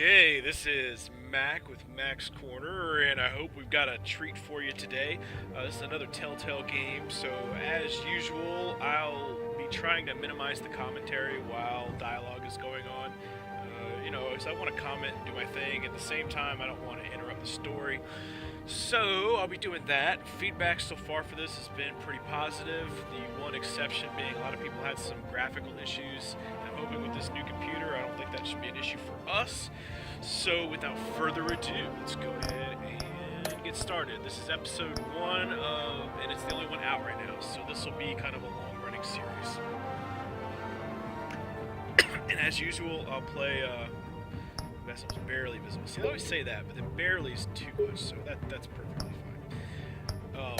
Okay, this is Mac with Mac's Corner, and I hope we've got a treat for you today. This is another Telltale game, so as usual, I'll be trying to minimize the commentary while dialogue is going on. Because I want to comment and do my thing. At the same time, I don't want to interrupt the story. So, I'll be doing that. Feedback so far for this has been pretty positive. The one exception being a lot of people had some graphical issues. I'm hoping with this new computer, I don't think that should be an issue for us. So, without further ado, let's go ahead and get started. This is episode 1 and it's the only one out right now, so this will be kind of a long-running series. And as usual, I'll play, Vessel's barely visible. See, I always say that, but then barely is too much, so that's perfectly fine.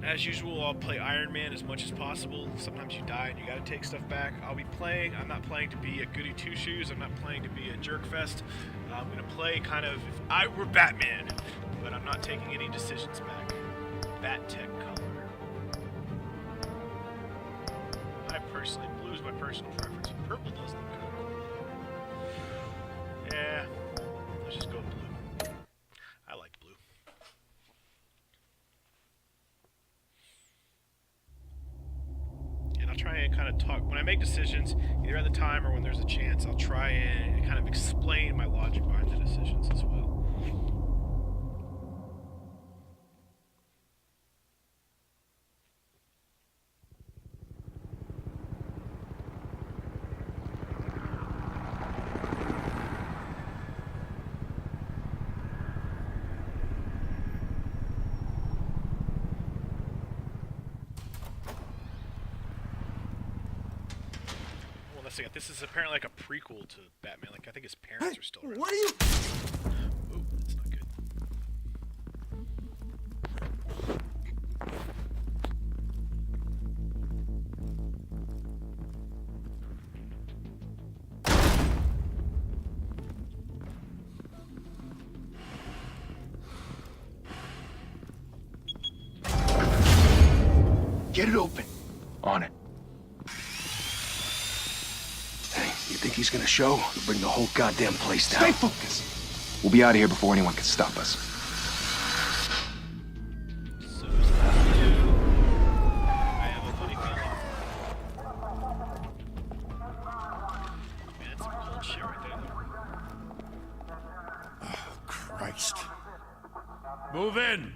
As usual, I'll play Iron Man as much as possible. Sometimes you die and you gotta take stuff back. I'm not playing to be a goody two-shoes. I'm not playing to be a jerk-fest. I'm gonna play kind of if I were Batman, but I'm not taking any decisions back. Bat tech color. Blue is my personal preference. Purple does look good. Yeah, let's just go blue. I like blue. And I'll try and kind of talk, when I make decisions, either at the time or when there's a chance, I'll try and kind of explain my logic behind the decisions as well. This is apparently like a prequel to Batman. Like, I think his parents are still around. What are you? Oh, that's not good. Get it open. On it. You think he's gonna show? We'll bring the whole goddamn place down. Stay focused. We'll be out of here before anyone can stop us. So is that you? I have a funny feeling. Man, that's some cold shit right there, though. Oh, Christ. Move in!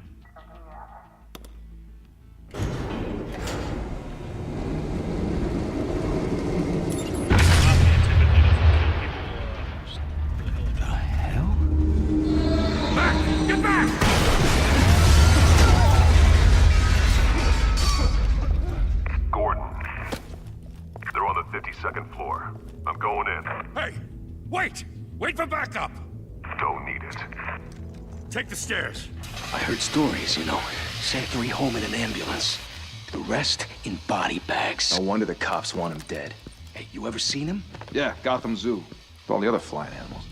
Second floor. I'm going in. Hey! Wait! Wait for backup! Don't need it. Take the stairs. I heard stories, Sent 3 home in an ambulance. The rest in body bags. No wonder the cops want him dead. Hey, you ever seen him? Yeah, Gotham Zoo. With all the other flying animals.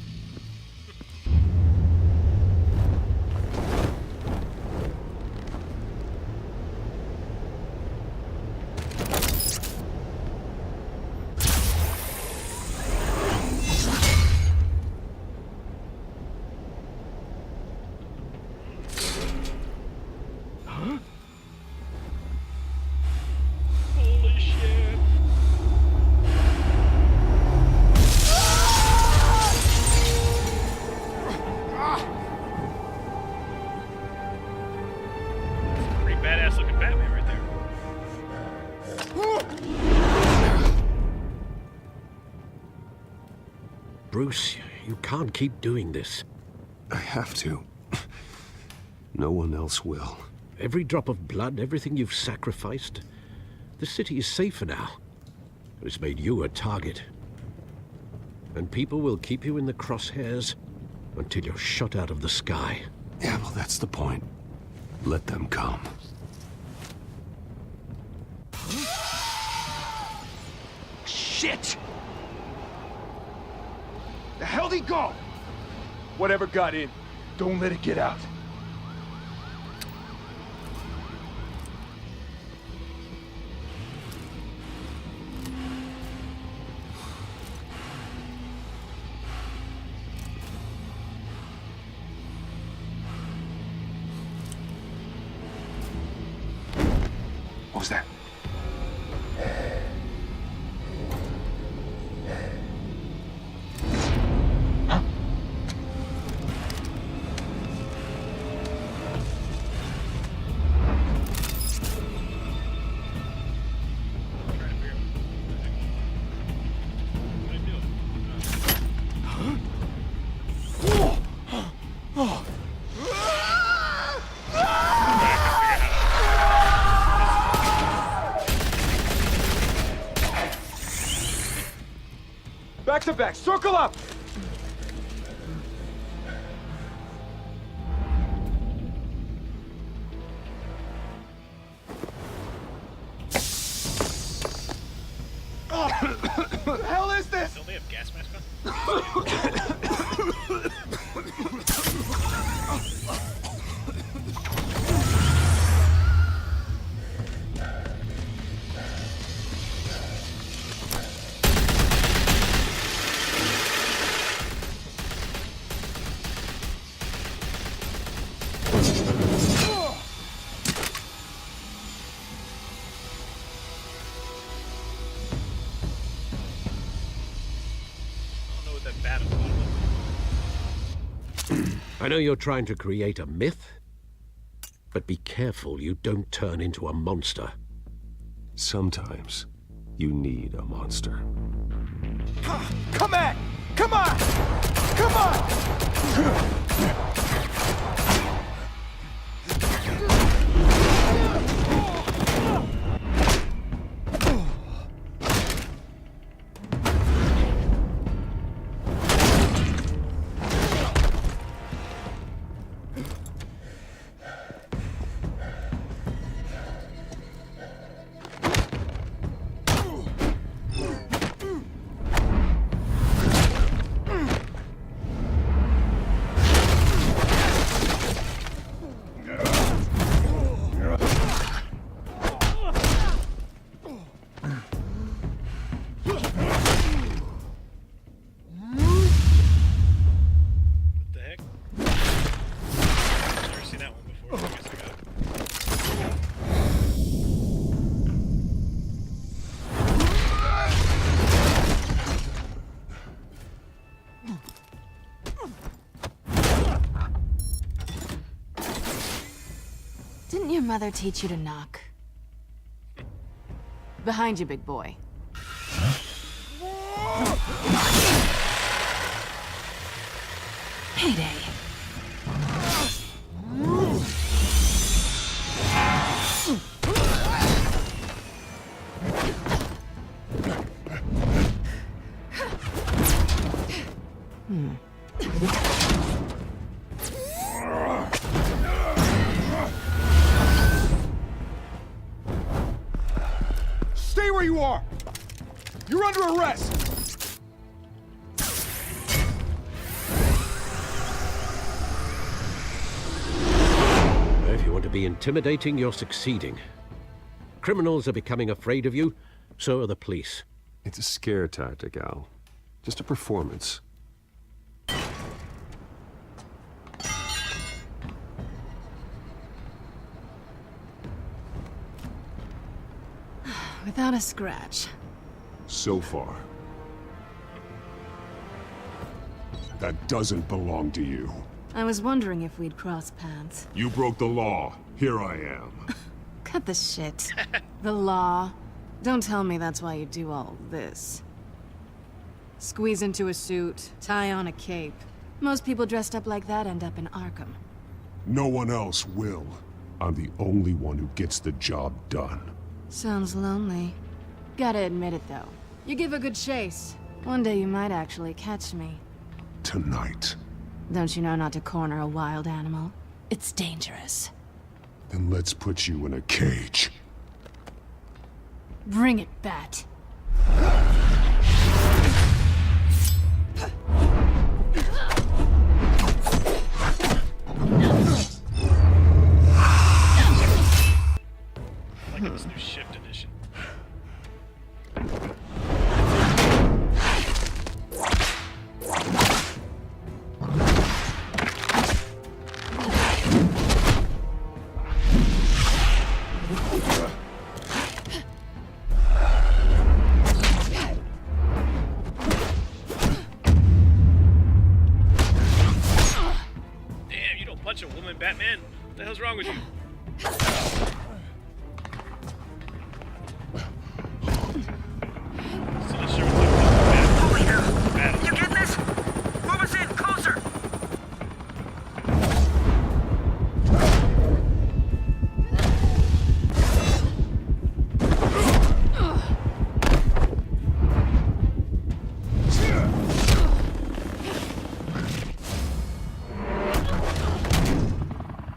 Holy shit. Pretty badass looking Batman right there. Bruce, you can't keep doing this. I have to. No one else will. Every drop of blood, everything you've sacrificed. The city is safer now. It's made you a target. And people will keep you in the crosshairs until you're shot out of the sky. Yeah, well, that's the point. Let them come. Shit! The hell'd he go? Whatever got in, don't let it get out. was that? Back to back, circle up! What the hell is this? Don't they have gas masks on? I know you're trying to create a myth, but be careful you don't turn into a monster. Sometimes you need a monster. Come at! Come on! Come on! Didn't your mother teach you to knock? Behind you, big boy. Payday. Stay where you are! You're under arrest! If you want to be intimidating, you're succeeding. Criminals are becoming afraid of you, so are the police. It's a scare tactic, Al. Just a performance. Without a scratch. So far. That doesn't belong to you. I was wondering if we'd cross paths. You broke the law. Here I am. Cut the shit. The law. Don't tell me that's why you do all this. Squeeze into a suit, tie on a cape. Most people dressed up like that end up in Arkham. No one else will. I'm the only one who gets the job done. Sounds lonely. Gotta admit it, though. You give a good chase. One day you might actually catch me. Tonight. Don't you know not to corner a wild animal? It's dangerous. Then let's put you in a cage. Bring it, Bat. Like in this new Shift edition.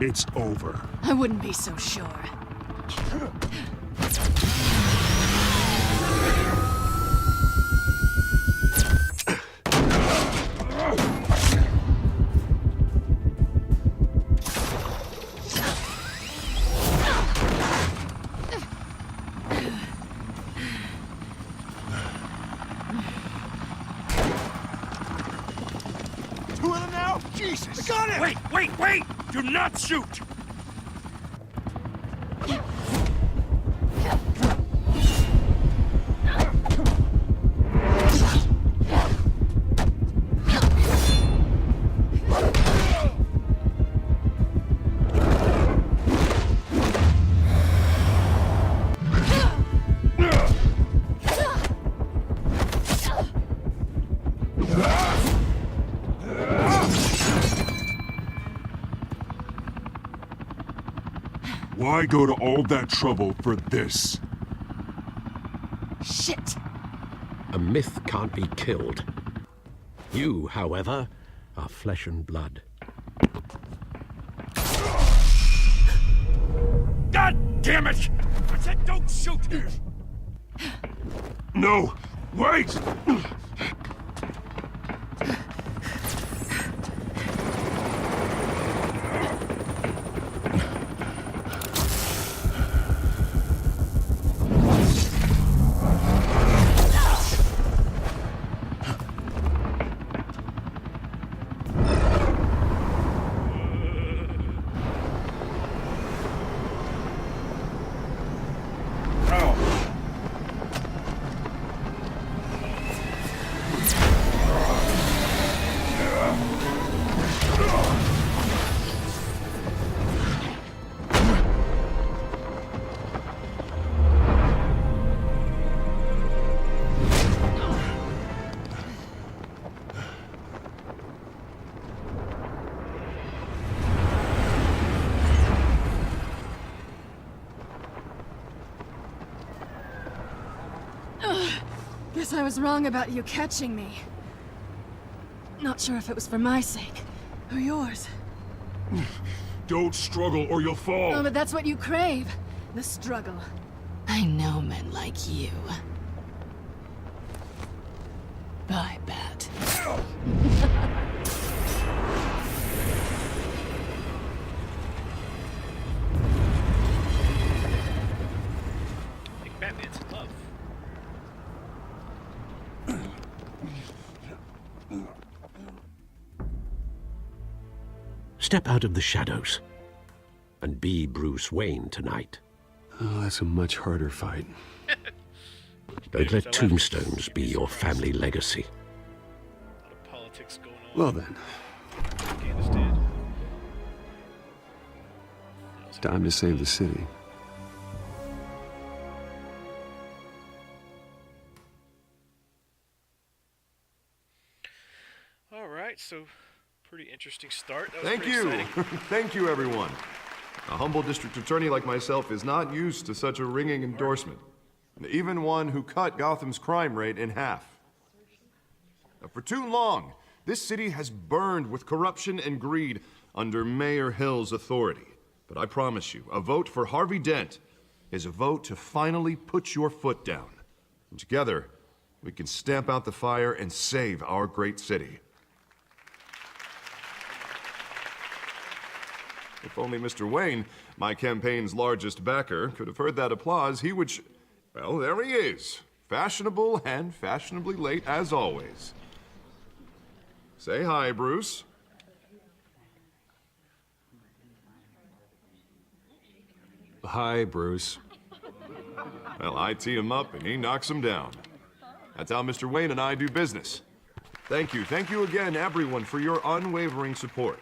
It's over. I wouldn't be so sure. Two of them now? Jesus! I got it! Wait, wait, wait! Do not shoot! Why go to all that trouble for this? Shit! A myth can't be killed. You, however, are flesh and blood. God damn it! I said don't shoot! No! Wait! Guess I was wrong about you catching me. Not sure if it was for my sake, or yours. Don't struggle or you'll fall! Oh, but that's what you crave. The struggle. I know men like you. I bet. I think Batman's in love. Step out of the shadows and be Bruce Wayne tonight. Oh, that's a much harder fight. Don't let tombstones be your family legacy. A lot of politics going on. Well then, in Afghanistan. time to save the city. All right, so pretty interesting start. That was Thank pretty you. exciting. Thank you, everyone. A humble district attorney like myself is not used to such a ringing endorsement. Even one who cut Gotham's crime rate in half. For too long, this city has burned with corruption and greed under Mayor Hill's authority. But I promise you, a vote for Harvey Dent is a vote to finally put your foot down. And together, we can stamp out the fire and save our great city. If only Mr. Wayne, my campaign's largest backer, could have heard that applause, he would well, there he is. Fashionable and fashionably late as always. Say hi, Bruce. Hi, Bruce. Well, I tee him up and he knocks him down. That's how Mr. Wayne and I do business. Thank you again, everyone, for your unwavering support.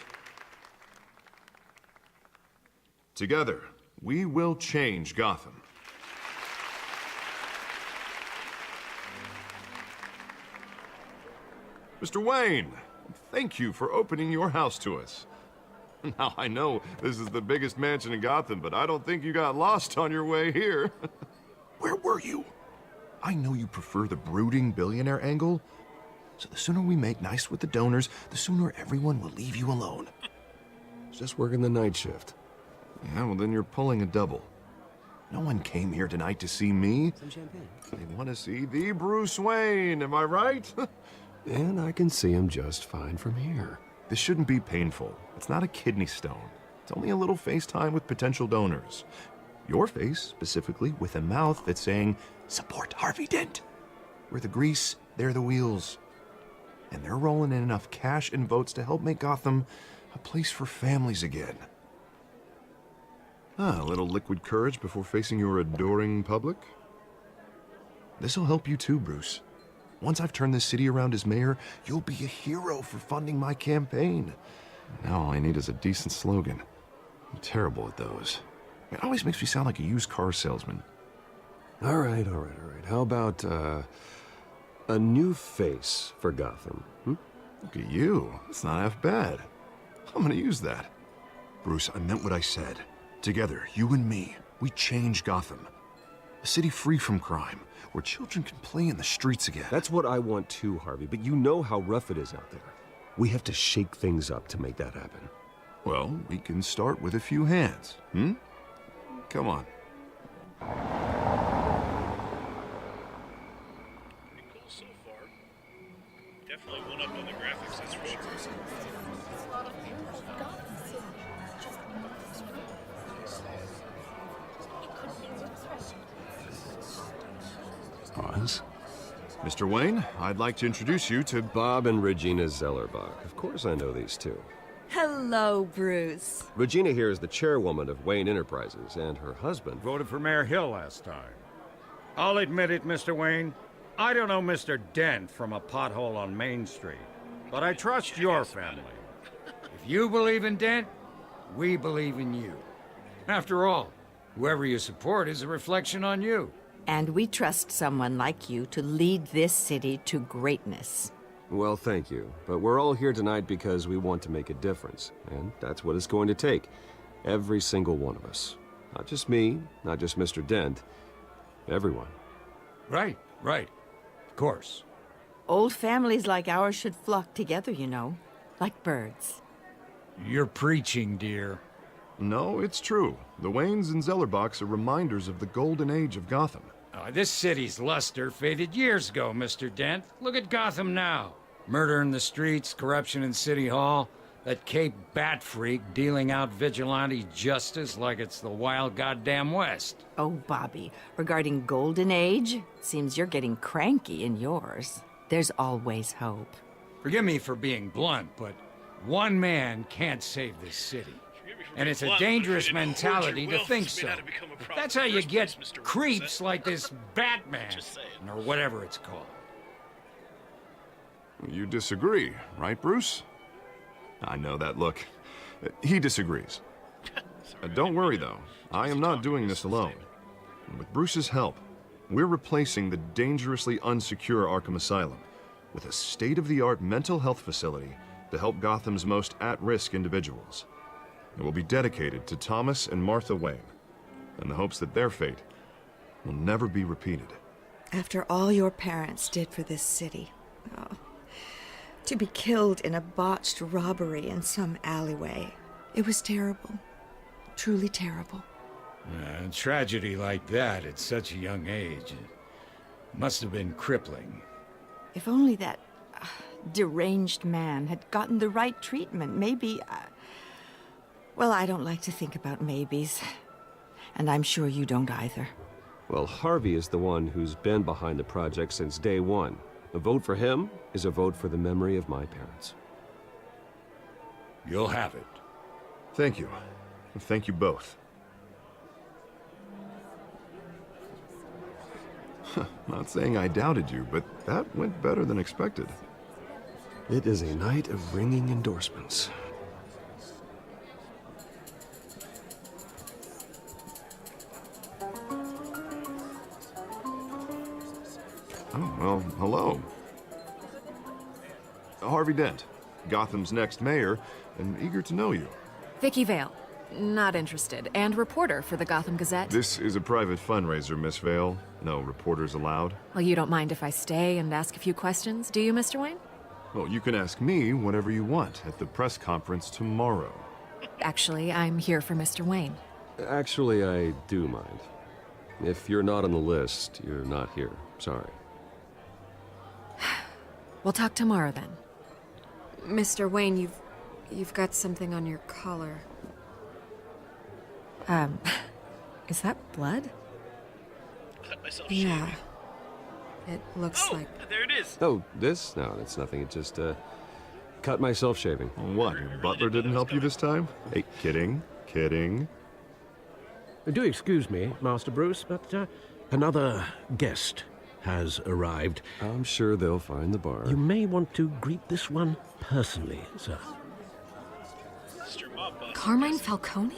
Together, we will change Gotham. Mr. Wayne, thank you for opening your house to us. Now, I know this is the biggest mansion in Gotham, but I don't think you got lost on your way here. Where were you? I know you prefer the brooding billionaire angle, so the sooner we make nice with the donors, the sooner everyone will leave you alone. Just working the night shift. Yeah, well then you're pulling a double. No one came here tonight to see me. Some champagne. They want to see the Bruce Wayne, am I right? And I can see him just fine from here. This shouldn't be painful. It's not a kidney stone. It's only a little FaceTime with potential donors. Your face, specifically, with a mouth that's saying, support Harvey Dent. We're the grease, they're the wheels. And they're rolling in enough cash and votes to help make Gotham a place for families again. A little liquid courage before facing your adoring public. This'll help you too, Bruce. Once I've turned this city around as mayor, you'll be a hero for funding my campaign. Now all I need is a decent slogan. I'm terrible at those. It always makes me sound like a used car salesman. All right. How about, a new face for Gotham, Look at you. It's not half bad. I'm gonna use that. Bruce, I meant what I said. Together, you and me, we change Gotham. A city free from crime, where children can play in the streets again. That's what I want too, Harvey, but you know how rough it is out there. We have to shake things up to make that happen. Well, we can start with a few hands, Come on. Pretty cool so far. Definitely one up on the graphics, that's for sure. Oz? Mr. Wayne, I'd like to introduce you to Bob and Regina Zellerbach. Of course I know these two. Hello, Bruce. Regina here is the chairwoman of Wayne Enterprises, and her husband... Voted for Mayor Hill last time. I'll admit it, Mr. Wayne. I don't know Mr. Dent from a pothole on Main Street, but I trust your family. If you believe in Dent, we believe in you. After all, whoever you support is a reflection on you. And we trust someone like you to lead this city to greatness. Well, thank you. But we're all here tonight because we want to make a difference. And that's what it's going to take. Every single one of us. Not just me, not just Mr. Dent. Everyone. Right. Of course. Old families like ours should flock together, you know. Like birds. You're preaching, dear. No, it's true. The Waynes and Zellerbachs are reminders of the golden age of Gotham. This city's luster faded years ago, Mr. Dent. Look at Gotham now. Murder in the streets, corruption in City Hall, that Cape Bat freak dealing out vigilante justice like it's the wild goddamn West. Oh, Bobby, regarding Golden Age, seems you're getting cranky in yours. There's always hope. Forgive me for being blunt, but one man can't save this city. And it's a dangerous mentality to think so. That's how you get creeps like this Batman, or whatever it's called. You disagree, right, Bruce? I know that look. He disagrees. Don't worry, though. I am not doing this alone. With Bruce's help, we're replacing the dangerously unsecure Arkham Asylum with a state-of-the-art mental health facility to help Gotham's most at-risk individuals. It will be dedicated to Thomas and Martha Wayne, in the hopes that their fate will never be repeated. After all your parents did for this city, to be killed in a botched robbery in some alleyway, it was terrible. Truly terrible. A tragedy like that at such a young age must have been crippling. If only that deranged man had gotten the right treatment, maybe... Well, I don't like to think about maybes. And I'm sure you don't either. Well, Harvey is the one who's been behind the project since day one. A vote for him is a vote for the memory of my parents. You'll have it. Thank you. Thank you both. Not saying I doubted you, but that went better than expected. It is a night of ringing endorsements. Oh, well, hello. Harvey Dent, Gotham's next mayor, and eager to know you. Vicky Vale. Not interested. And reporter for the Gotham Gazette. This is a private fundraiser, Miss Vale. No reporters allowed. Well, you don't mind if I stay and ask a few questions, do you, Mr. Wayne? Well, you can ask me whatever you want at the press conference tomorrow. Actually, I'm here for Mr. Wayne. Actually, I do mind. If you're not on the list, you're not here. Sorry. We'll talk tomorrow then. Mr. Wayne, you've got something on your collar. Is that blood? Cut myself Yeah. shaving. It looks Oh, like... there it is. Oh, this? No, it's nothing. It just, cut myself shaving. What, your butler didn't help you this time? Hey, kidding, kidding. Do excuse me, Master Bruce, but another guest has arrived. I'm sure they'll find the bar. You may want to greet this one personally, sir. Mr. Mob Boss. Carmine Falcone?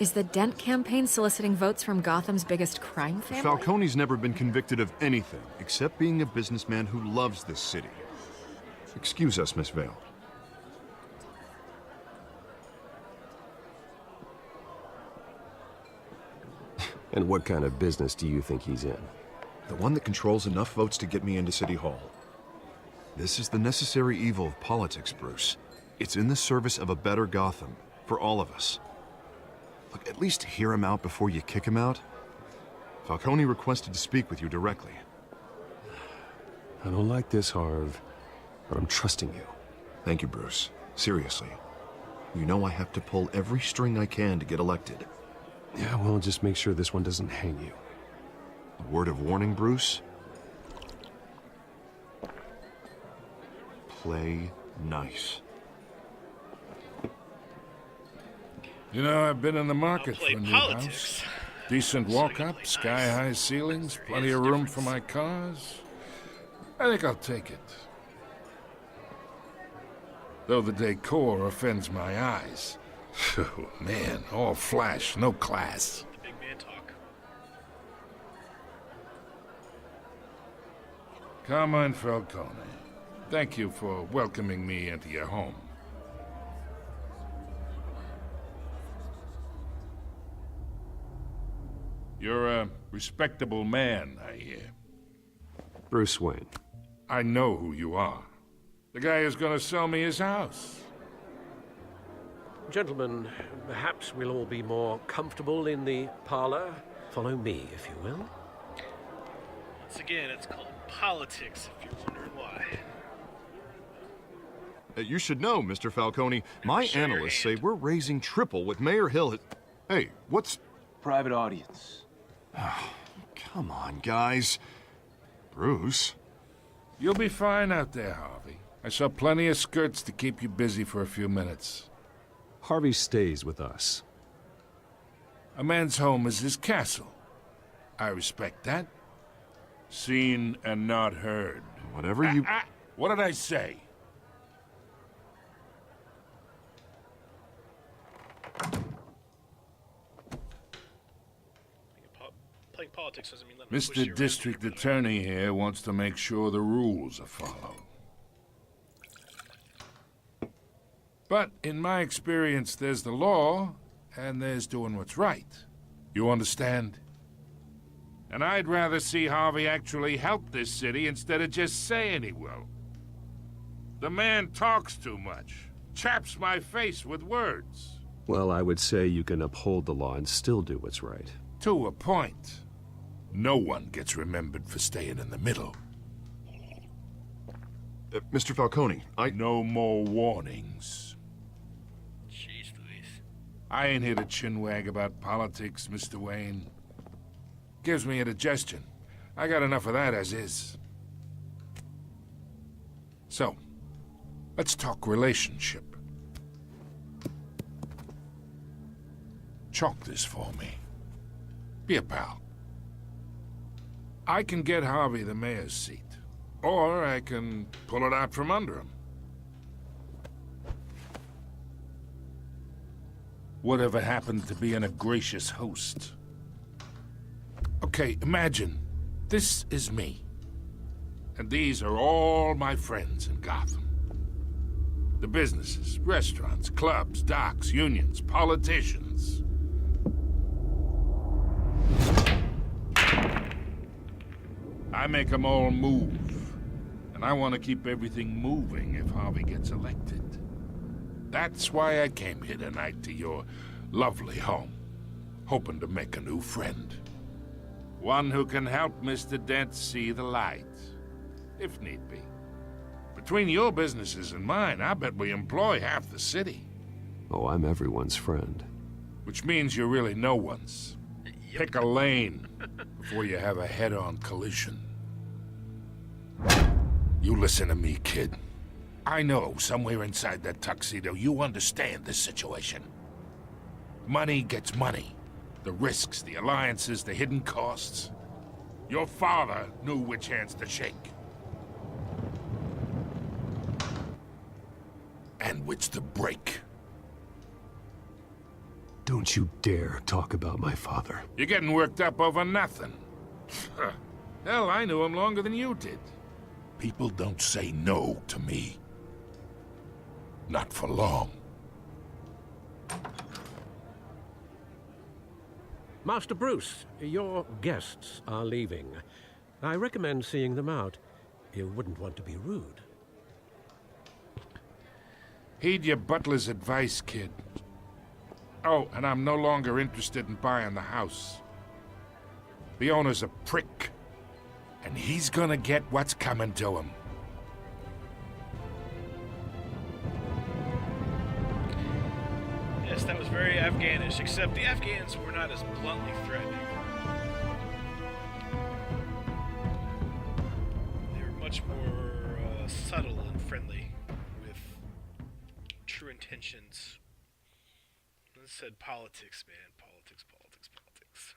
Is the Dent campaign soliciting votes from Gotham's biggest crime family? Falcone's never been convicted of anything except being a businessman who loves this city. Excuse us, Miss Vale. And what kind of business do you think he's in? The one that controls enough votes to get me into City Hall. This is the necessary evil of politics, Bruce. It's in the service of a better Gotham, for all of us. Look, at least hear him out before you kick him out. Falcone requested to speak with you directly. I don't like this, Harv, but I'm trusting you. Thank you, Bruce. Seriously. You know I have to pull every string I can to get elected. Yeah, well, just make sure this one doesn't hang you. A word of warning, Bruce? Play nice. You know, I've been in the market I'll play for a new politics. house. Decent walk-up, sky-high ceilings, plenty of room for my cars. I think I'll take it. Though the decor offends my eyes. Oh, man, all flash, no class. Big man talk. Carmine Falcone, thank you for welcoming me into your home. You're a respectable man, I hear. Bruce Wayne. I know who you are. The guy who's gonna sell me his house. Gentlemen, perhaps we'll all be more comfortable in the parlor. Follow me, if you will. Once again, it's called politics, if you're wondering why. You should know, Mr. Falcone, my Show your analysts say hand. we're raising triple with Mayor Hill. Hey, what's... Private audience. Come on, guys. Bruce? You'll be fine out there, Harvey. I saw plenty of skirts to keep you busy for a few minutes. Harvey stays with us. A man's home is his castle. I respect that. Seen and not heard. Whatever you... What did I say? Playing politics doesn't mean let me push you Mr. around. District Attorney here wants to make sure the rules are followed. But in my experience, there's the law, and there's doing what's right. You understand? And I'd rather see Harvey actually help this city instead of just saying he will. The man talks too much, chaps my face with words. Well, I would say you can uphold the law and still do what's right. To a point. No one gets remembered for staying in the middle. Mr. Falcone, No more warnings. Jeez Louise. I ain't here to chinwag about politics, Mr. Wayne. Gives me indigestion. I got enough of that as is. So, let's talk relationship. Chalk this for me. Be a pal. I can get Harvey the mayor's seat, or I can pull it out from under him. Whatever happened to being a gracious host? Okay, imagine this is me, and these are all my friends in Gotham. The businesses, restaurants, clubs, docks, unions, politicians. I make them all move. And I want to keep everything moving if Harvey gets elected. That's why I came here tonight to your lovely home, hoping to make a new friend. One who can help Mr. Dent see the light, if need be. Between your businesses and mine, I bet we employ half the city. Oh, I'm everyone's friend. Which means you're really no one's. Pick a lane before you have a head-on collision. You listen to me, kid. I know somewhere inside that tuxedo you understand this situation. Money gets money. The risks, the alliances, the hidden costs. Your father knew which hands to shake. And which to break. Don't you dare talk about my father. You're getting worked up over nothing. Hell, I knew him longer than you did. People don't say no to me. Not for long. Master Bruce, your guests are leaving. I recommend seeing them out. You wouldn't want to be rude. Heed your butler's advice, kid. Oh, and I'm no longer interested in buying the house. The owner's a prick, and he's gonna get what's coming to him. Yes, that was very Afghanish, except the Afghans were not as bluntly threatening. They were much more subtle and friendly, with true intentions. This said politics, man. Politics, politics, politics.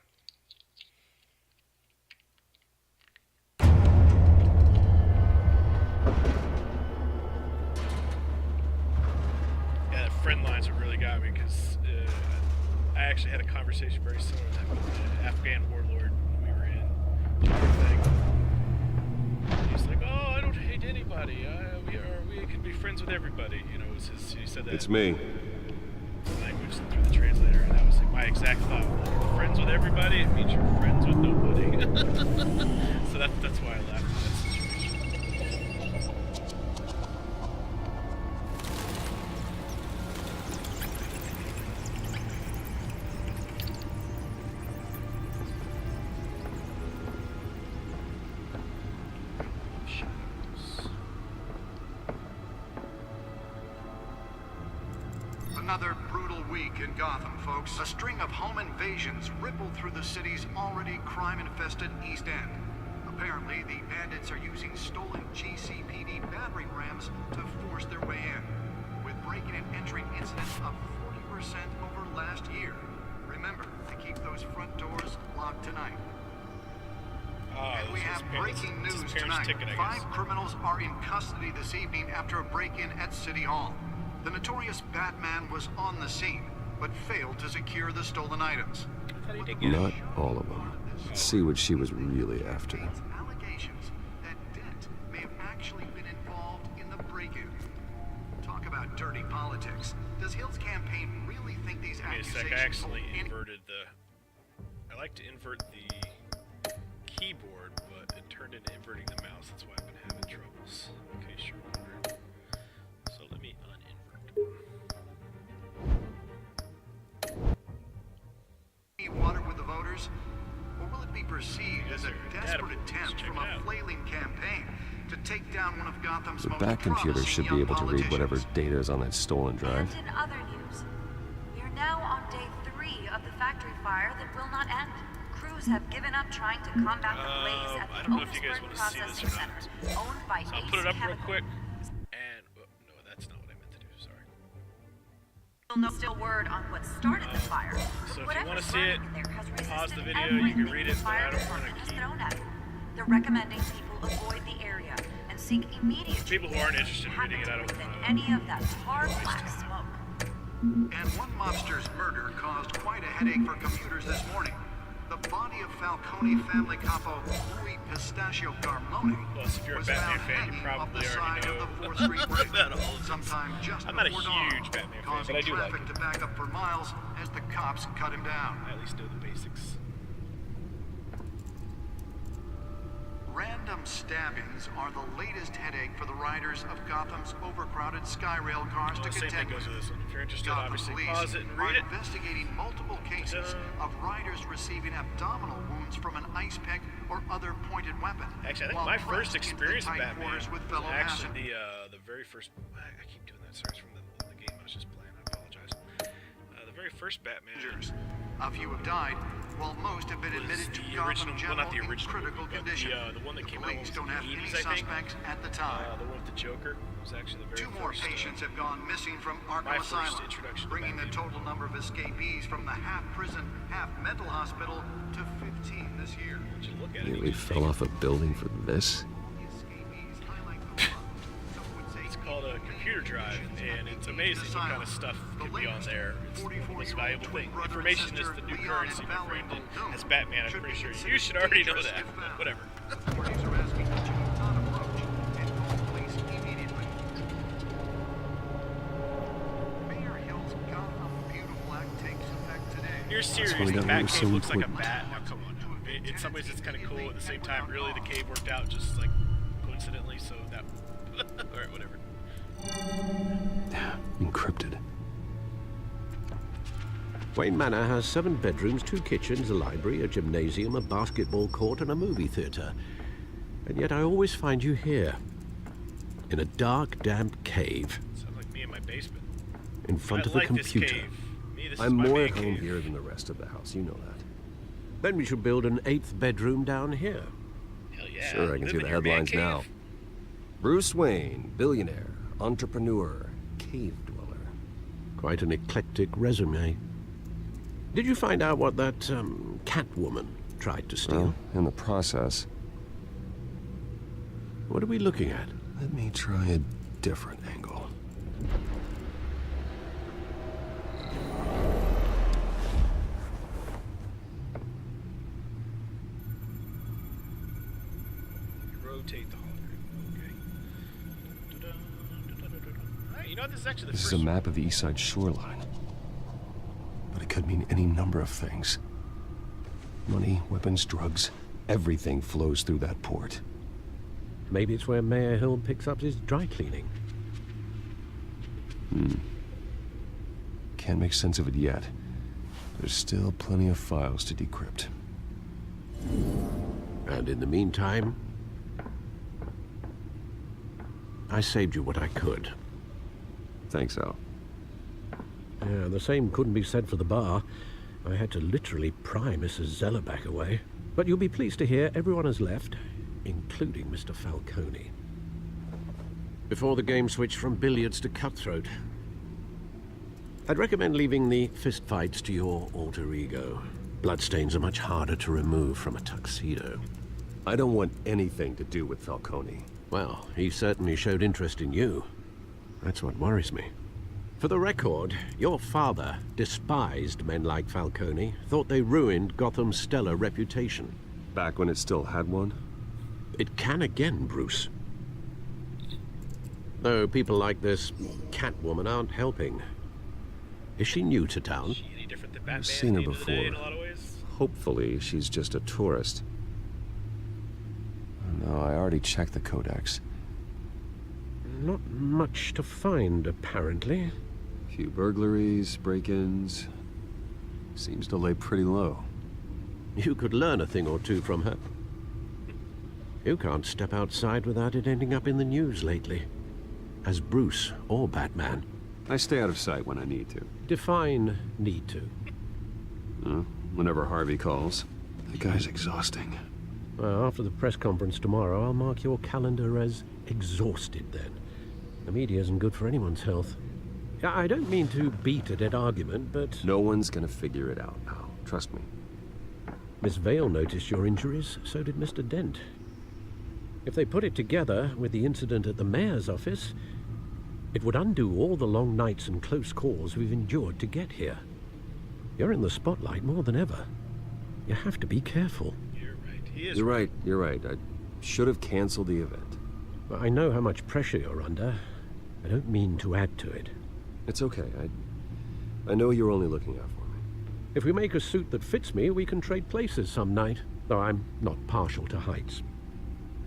Yeah, the friend lines have really got me, because I actually had a conversation very similar to that with the Afghan warlord when we were in Interrogating. He's like, oh, I don't hate anybody. We can be friends with everybody. You know, he said that. It's me. Language through the translator, and that was like my exact thought. Like, friends with everybody, it means you're friends with nobody. So that's why I laughed at that situation. Another brutal week in Gotham, folks. A string of home invasions rippled through the city's already crime-infested East End. Apparently, the bandits are using stolen GCPD battering rams to force their way in, with breaking and entering incidents up 40% over last year. Remember to keep those front doors locked tonight. And we have breaking news tonight. 5 criminals are in custody this evening after a break-in at City Hall. The notorious Batman was on the scene, but failed to secure the stolen items. Not all of them. Let's see what she was really after. Allegations that Dent may have actually been involved in the break-in. Talk about dirty politics. Does Hill's campaign really think these accusations... Wait a sec, I actually inverted the... I like to invert the keyboard, but it turned into inverting the mouse. That's why I've been having troubles. Okay, sure. So let me uninvert. Water with the voters? Or will it be perceived as a desperate attempt from a flailing campaign to take down one of Gotham's The most back computer should be able to read whatever data is on that stolen drive. And in other news, we are now on day 3 of the factory fire that will not end. Crews have given up trying to combat the blaze at the I don't know if you guys want to see this or not. owned by So I'll put it up real quick. And no, that's not what I meant to do. Sorry. We'll know still word on what started the fire. So if you want to see it, pause the video. You can read it, but I don't want to keep. They're recommending people avoid the area and seek immediate. For people who aren't interested in reading it, I don't want to. Any of that tar black smoke. And one mobster's murder caused quite a headache for computers this morning. The body of Falcone family capo Louis Pistachio Carmone Plus, if you're a was Batman found fan, you hanging probably off the already side know of the 4th Street Bridge about all of this. sometime just I'm not a before dawn, huge Batman fan, causing but I do like traffic it. to back up for miles as the cops cut him down. I at least know the basics. Random random stabbings are the latest headache for the riders of Gotham's overcrowded Skyrail cars to Same thing contend goes with. with this one. If you're interested, Gotham obviously police pause it and are read it. investigating multiple cases of riders receiving abdominal wounds from an ice pick or other pointed weapon. Actually, I think while my first pressed into the experience with tight Batman quarters with was fellow actually passengers. the very first. I keep doing that. Sorry, it's from the game I was just playing. I apologize. The very first Batman. A few have died, while most have been admitted to Gotham General in critical condition. The one that came out Police don't have any 80s, I think. suspects at the time. The one with the Joker was actually the very Two more first. patients have gone missing from My Arkham first Asylum, introduction to bringing the Batman. total number of escapees from the half-prison, half-mental hospital to 15 this year. Nearly fell off a building for this? It's called a computer drive, and it's amazing what kind of stuff can be on there. It's the most valuable thing. Information is the new currency, my friend. And as Batman, I'm pretty sure you should already know that. But whatever. Authorities are asking that you do not approach and call police immediately. Mayor Hill's Gotham Beautiful Act takes effect today. You're serious. funny, The that one was Batcave so looks like a important. bat. Now, come on. In some ways, it's kind of cool. At the same time, really, the cave worked out just like coincidentally. So that. All right, whatever. Encrypted. Wayne Manor has 7 bedrooms, 2 kitchens, a library, a gymnasium, a basketball court, and a movie theater. And yet I always find you here, in a dark, damp cave, Sounds like me in my basement. in front of a This computer. cave. Me, this is I'm my more man at home cave. here than the rest of the house, you know that. Then we should build an 8th bedroom down here. Hell yeah. Sure, I can Live see in the your man headlines cave? now. Bruce Wayne, billionaire, entrepreneur, cave dweller. Quite an eclectic resume. Did you find out what that, Catwoman tried to steal? Well, in the process. What are we looking at? Let me try a different angle. Rotate the hologram. Okay. Alright, you know what? This is actually the This is first a map of the East Side shoreline. But it could mean any number of things. Money, weapons, drugs, everything flows through that port. Maybe it's where Mayor Hill picks up his dry cleaning. Can't make sense of it yet. There's still plenty of files to decrypt. And in the meantime, I saved you what I could. Thanks, Al. Yeah, the same couldn't be said for the bar. I had to literally pry Mrs. Zeller back away. But you'll be pleased to hear everyone has left, including Mr. Falcone. Before the game switched from billiards to cutthroat. I'd recommend leaving the fistfights to your alter ego. Bloodstains are much harder to remove from a tuxedo. I don't want anything to do with Falcone. Well, he certainly showed interest in you. That's what worries me. For the record, your father despised men like Falcone, thought they ruined Gotham's stellar reputation. Back when it still had one? It can again, Bruce. Though people like this Catwoman aren't helping. Is she new to town? any different than Batman I've seen her at the end of the day before. in a lot of ways. Hopefully, she's just a tourist. No, I already checked the codex. Not much to find, apparently. Few burglaries, break-ins. Seems to lay pretty low. You could learn a thing or two from her. You can't step outside without it ending up in the news lately. As Bruce or Batman. I stay out of sight when I need to. Define need to. Whenever Harvey calls. That guy's exhausting. Well, after the press conference tomorrow, I'll mark your calendar as exhausted then. The media isn't good for anyone's health. I don't mean to beat a dead argument, but... No one's gonna figure it out now. Trust me. Miss Vale noticed your injuries, so did Mr. Dent. If they put it together with the incident at the mayor's office, it would undo all the long nights and close calls we've endured to get here. You're in the spotlight more than ever. You have to be careful. You're right. He is You're right. You're right. I should have canceled the event. I know how much pressure you're under. I don't mean to add to it. It's okay. I know you're only looking out for me. If we make a suit that fits me, we can trade places some night. Though I'm not partial to heights.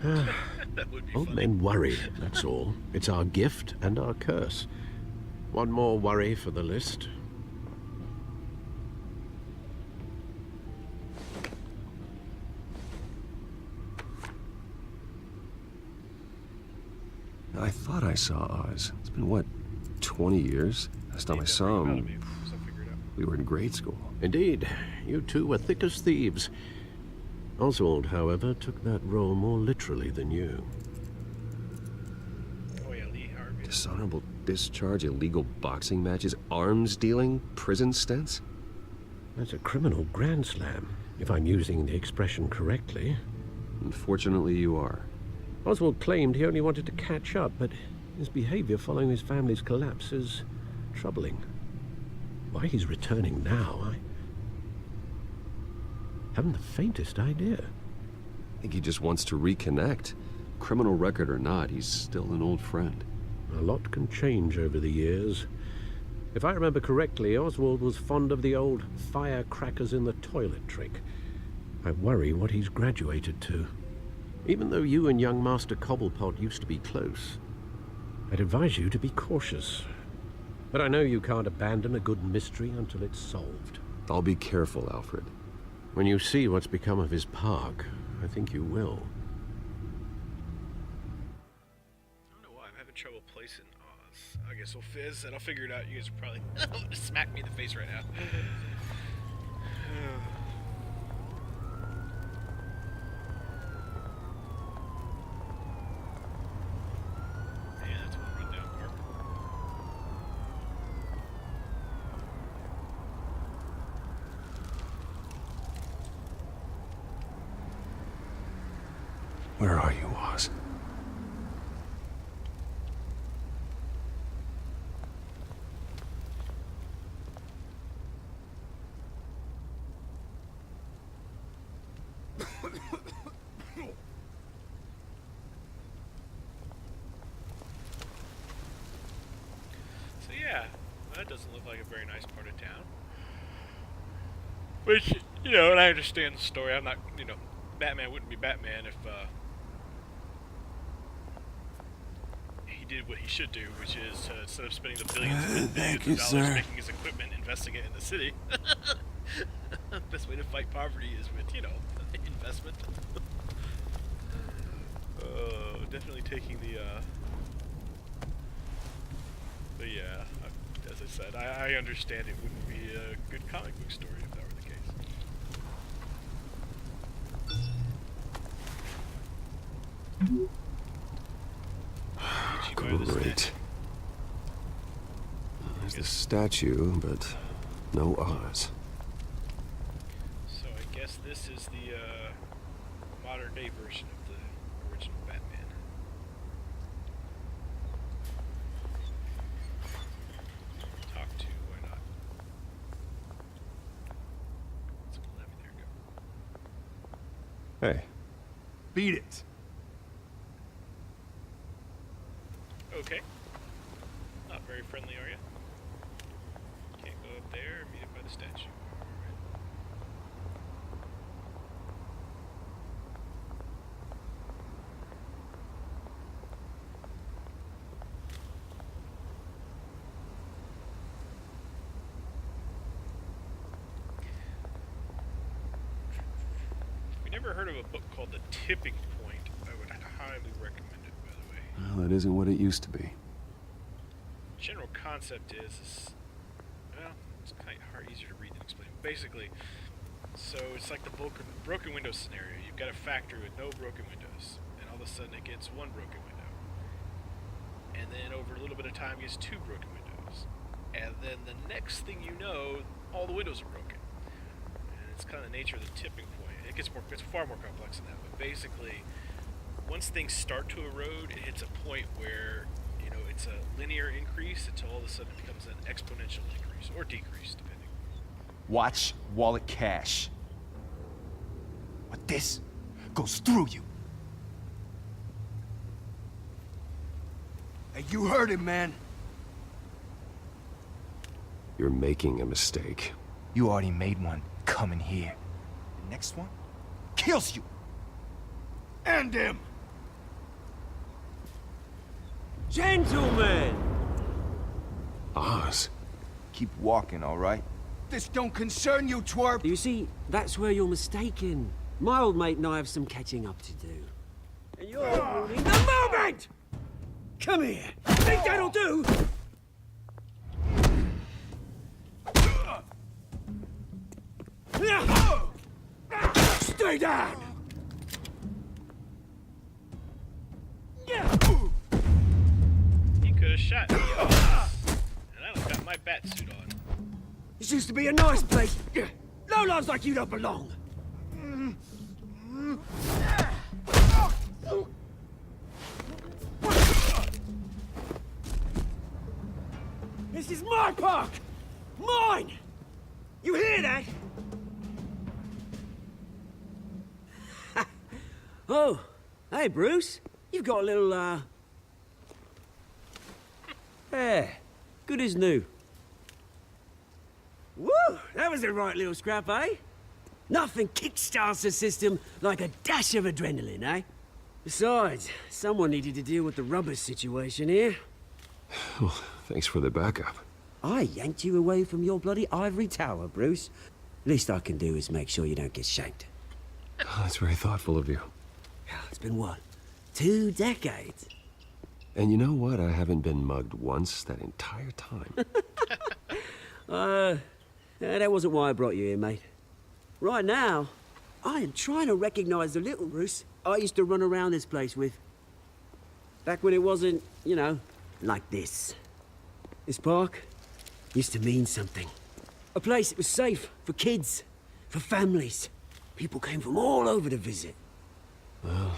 That would be Old funny. men worry, that's all. It's our gift and our curse. One more worry for the list. I thought I saw Oz. It's been, what, 20 years? Last time I saw him, we were in grade school. Indeed, you two were thick as thieves. Oswald, however, took that role more literally than you. Oh yeah, Lee Harvey. Dishonorable discharge, illegal boxing matches, arms dealing, prison stints? That's a criminal grand slam, if I'm using the expression correctly. Unfortunately, you are. Oswald claimed he only wanted to catch up, but his behavior following his family's collapse is troubling. Why he's returning now, I haven't the faintest idea. I think he just wants to reconnect. Criminal record or not, he's still an old friend. A lot can change over the years. If I remember correctly, Oswald was fond of the old firecrackers in the toilet trick. I worry what he's graduated to. Even though you and young Master Cobblepot used to be close, I'd advise you to be cautious. But I know you can't abandon a good mystery until it's solved. I'll be careful, Alfred. When you see what's become of his park, I think you will. I don't know why I'm having trouble placing Oz. I guess we'll fizz and I'll figure it out. You guys will probably smack me in the face right now. Where are you, Oz? So yeah, that doesn't look like a very nice part of town. Which, you know, and I understand the story. I'm not, you know, Batman wouldn't be Batman if he did what he should do, which is instead of spending the billions and billions of dollars making his equipment, investing it in the city. Best way to fight poverty is with, you know, investment. Definitely taking the but yeah, as I said, I understand it wouldn't be a good comic book story if that were the case. Great. There's the statue, but no Oz. So I guess this is the modern day version of the original Batman. Talk to, why not? Let's go, there we go. Hey. Beat it. Okay. Not very friendly, are you? Can't go up there, meet up by the statue. If you never heard of a book called The Tipping Point, I would highly recommend it, by the way. Well, that isn't what it used to be. General concept is well, it's kind of hard, easier to read than explain. Basically, so it's like the broken window scenario. You've got a factory with no broken windows, and all of a sudden it gets one broken window, and then over a little bit of time it gets two broken windows, and then the next thing you know, all the windows are broken. And it's kind of the nature of the tipping point. It's far more complex than that, but basically, once things start to erode, it hits a point where, you know, it's a linear increase until all of a sudden it becomes an exponential increase, or decrease, depending. Watch wallet cash. What this goes through you. Hey, you heard it, man. You're making a mistake. You already made one coming here. The next one kills you. And him. Gentlemen! Oz. Keep walking, all right? This don't concern you, twerp! You see, that's where you're mistaken. My old mate and I have some catching up to do. And you're ruining the moment! Come here! Think that'll do? Stay down! He could have shot me off. And I don't got my bat suit on. This used to be a nice place. Lowlifes like you don't belong. This is my park! Mine! You hear that? Oh, hey, Bruce. You've got a little, Yeah, good as new. Woo! That was a right little scrap, eh? Nothing kickstarts the system like a dash of adrenaline, eh? Besides, someone needed to deal with the rubber situation here. Well, thanks for the backup. I yanked you away from your bloody ivory tower, Bruce. Least I can do is make sure you don't get shanked. Oh, that's very thoughtful of you. It's been what? 2 decades? And you know what? I haven't been mugged once that entire time. That wasn't why I brought you here, mate. Right now, I am trying to recognize the little Bruce I used to run around this place with. Back when it wasn't, you know, like this. This park used to mean something. A place that was safe for kids, for families. People came from all over to visit. Well,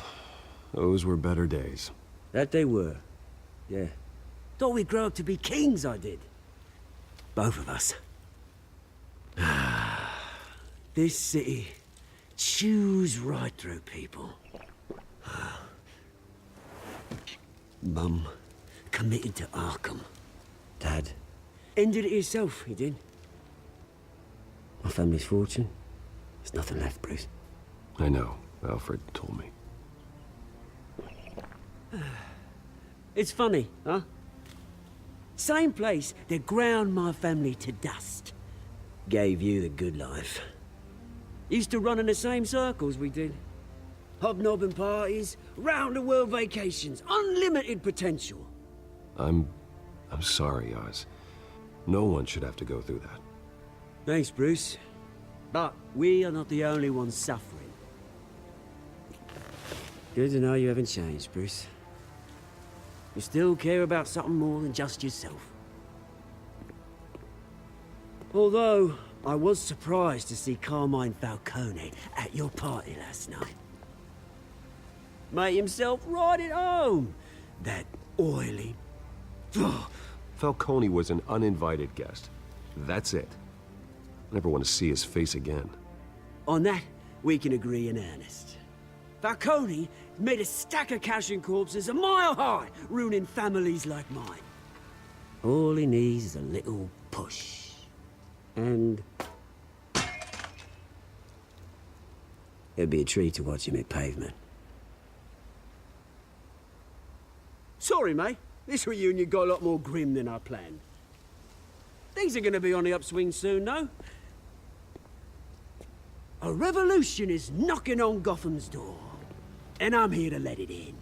those were better days. That they were. Yeah. Thought we'd grow up to be kings, I did. Both of us. This city chews right through people. Mum committed to Arkham. Dad ended it himself, he did. My family's fortune. There's nothing left, Bruce. I know. Alfred told me. It's funny, huh? Same place that ground my family to dust. Gave you the good life. Used to run in the same circles we did. Hobnobbing parties, round-the-world vacations, unlimited potential. I'm sorry, Oz. No one should have to go through that. Thanks, Bruce. But we are not the only ones suffering. Good to know you haven't changed, Bruce. You still care about something more than just yourself. Although, I was surprised to see Carmine Falcone at your party last night. Made himself right at home. That oily... Falcone was an uninvited guest. That's it. I never want to see his face again. On that, we can agree in earnest. Falcone made a stack of cashing corpses a mile high, ruining families like mine. All he needs is a little push. And... it'd be a treat to watch him hit pavement. Sorry, mate. This reunion got a lot more grim than I planned. Things are gonna be on the upswing soon, though. A revolution is knocking on Gotham's door. And I'm here to let it in.